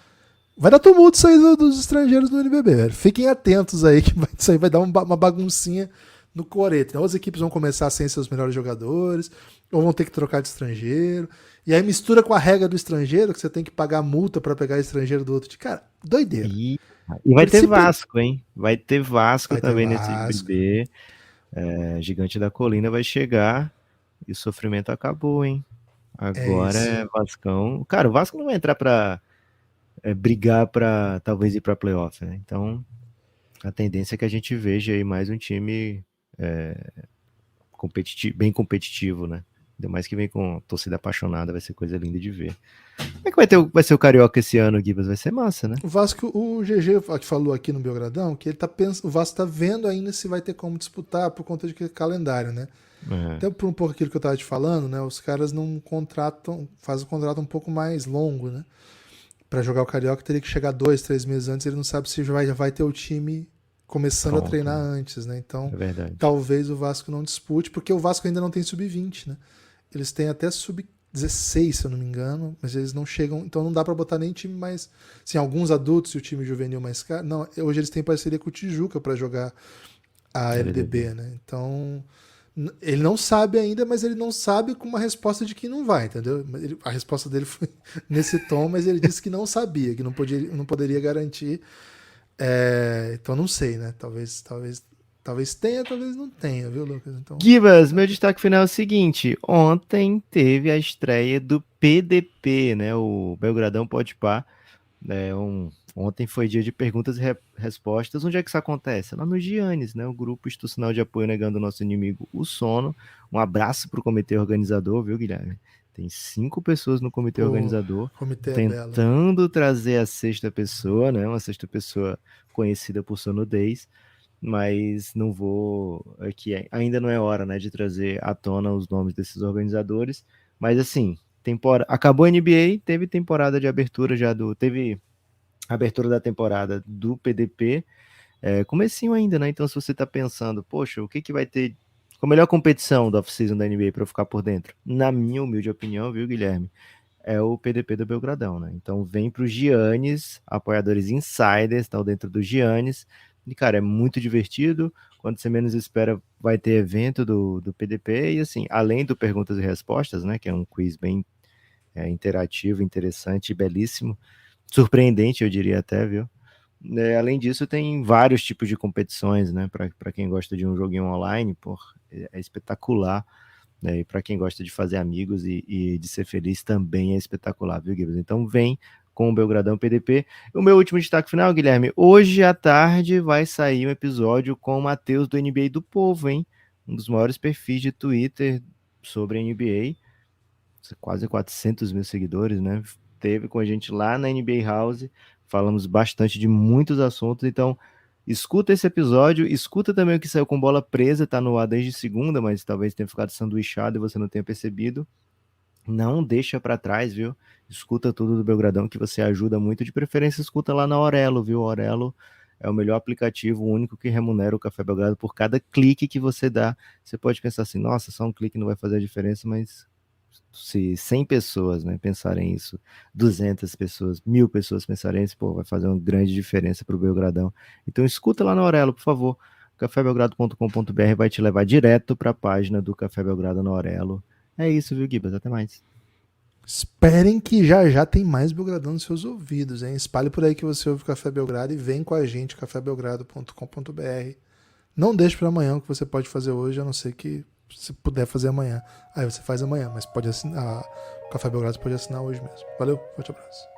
vai dar tumulto isso aí dos estrangeiros do NBB, velho. Fiquem atentos aí que isso aí vai dar uma baguncinha no Coreta. Então as equipes vão começar sem seus melhores jogadores, ou vão ter que trocar de estrangeiro, e aí mistura com a regra do estrangeiro, que você tem que pagar multa para pegar estrangeiro do outro. Cara, doideira. E vai ter Vasco, hein? Vai ter Vasco também nesse NBB. Gigante da Colina vai chegar e o sofrimento acabou, hein? Agora é Vascão. Cara, o Vasco não vai entrar pra brigar pra talvez ir pra playoff, né? Então, a tendência é que a gente veja aí mais um time bem competitivo, né? Ainda mais que vem com torcida apaixonada, vai ser coisa linda de ver. Como é que vai ser o Carioca esse ano, Gibas? Vai ser massa, né? O Vasco, o GG que falou aqui no Belgradão, que ele o Vasco tá vendo ainda se vai ter como disputar por conta de calendário, né? Até por um pouco aquilo que eu tava te falando, né? Os caras não fazem o contrato um pouco mais longo, né? Pra jogar o Carioca teria que chegar 2, 3 meses antes, ele não sabe se já vai ter o time começando a treinar antes, né? Então, talvez o Vasco não dispute, porque o Vasco ainda não tem sub-20, né? Eles têm até sub-16, se eu não me engano, mas eles não chegam, então não dá pra botar nem time mais, assim, alguns adultos e o time juvenil mais caro. Não, hoje eles têm parceria com o Tijuca pra jogar a LDB, né? Então, ele não sabe ainda, mas ele não sabe com uma resposta de que não vai, entendeu? A resposta dele foi nesse tom, mas ele disse que não sabia, que não poderia garantir. Então não sei, né? Talvez Talvez tenha, talvez não tenha, viu, Lucas? Então, Gibas, meu destaque final é o seguinte: ontem teve a estreia do PDP, né? O Belgradão Podpah. Ontem foi dia de perguntas e respostas. Onde é que isso acontece? Lá no Giannis, né? O grupo institucional de apoio negando ao nosso inimigo o sono. Um abraço pro comitê organizador, viu, Guilherme? Tem 5 pessoas no comitê pô, organizador o comitê é belo. tentando trazer a sexta pessoa, né? Uma sexta pessoa conhecida por sua nudez, mas não vou aqui, ainda não é hora, né, de trazer à tona os nomes desses organizadores, mas assim, acabou a NBA, teve temporada de abertura teve abertura da temporada do PDP, comecinho ainda, né? Então se você tá pensando, poxa, o que que vai ter com a melhor competição da off-season da NBA para eu ficar por dentro? Na minha humilde opinião, viu, Guilherme? É o PDP do Belgradão, né? Então vem pro Giannis, apoiadores insiders, estão dentro do Giannis. E, cara, é muito divertido. Quando você menos espera, vai ter evento do PDP. E, assim, além do perguntas e respostas, né? Que é um quiz bem interativo, interessante e belíssimo. Surpreendente, eu diria até, viu? Além disso, tem vários tipos de competições, né? Para quem gosta de um joguinho online, pô, é espetacular. Né? E para quem gosta de fazer amigos e de ser feliz também é espetacular, viu, Gibbs? Então vem com o Belgradão PDP. O meu último destaque final, Guilherme, hoje à tarde vai sair um episódio com o Matheus do NBA do Povo, hein? Um dos maiores perfis de Twitter sobre a NBA, quase 400 mil seguidores, né? Teve com a gente lá na NBA House, falamos bastante de muitos assuntos, então escuta esse episódio, escuta também o que saiu com bola presa, tá no ar desde segunda, mas talvez tenha ficado sanduichado e você não tenha percebido. Não deixa para trás, viu? Escuta tudo do Belgradão que você ajuda muito, de preferência escuta lá na Aurelo, viu? A Aurelo é o melhor aplicativo, o único que remunera o Café Belgrado por cada clique que você dá. Você pode pensar assim, nossa, só um clique não vai fazer a diferença, mas se 100 pessoas, né, pensarem isso, 200 pessoas, 1000 pessoas pensarem isso, pô, vai fazer uma grande diferença para o Belgradão. Então escuta lá na Aurelo, por favor. cafébelgrado.com.br vai te levar direto para a página do Café Belgrado na Aurelo. É isso, viu, Gibas? Até mais. Esperem que já já tem mais Belgradão nos seus ouvidos, hein? Espalhe por aí que você ouve o Café Belgrado e vem com a gente, cafébelgrado.com.br. Não deixe para amanhã o que você pode fazer hoje, a não ser que você puder fazer amanhã. Aí você faz amanhã, mas pode assinar. O Café Belgrado pode assinar hoje mesmo. Valeu, forte abraço.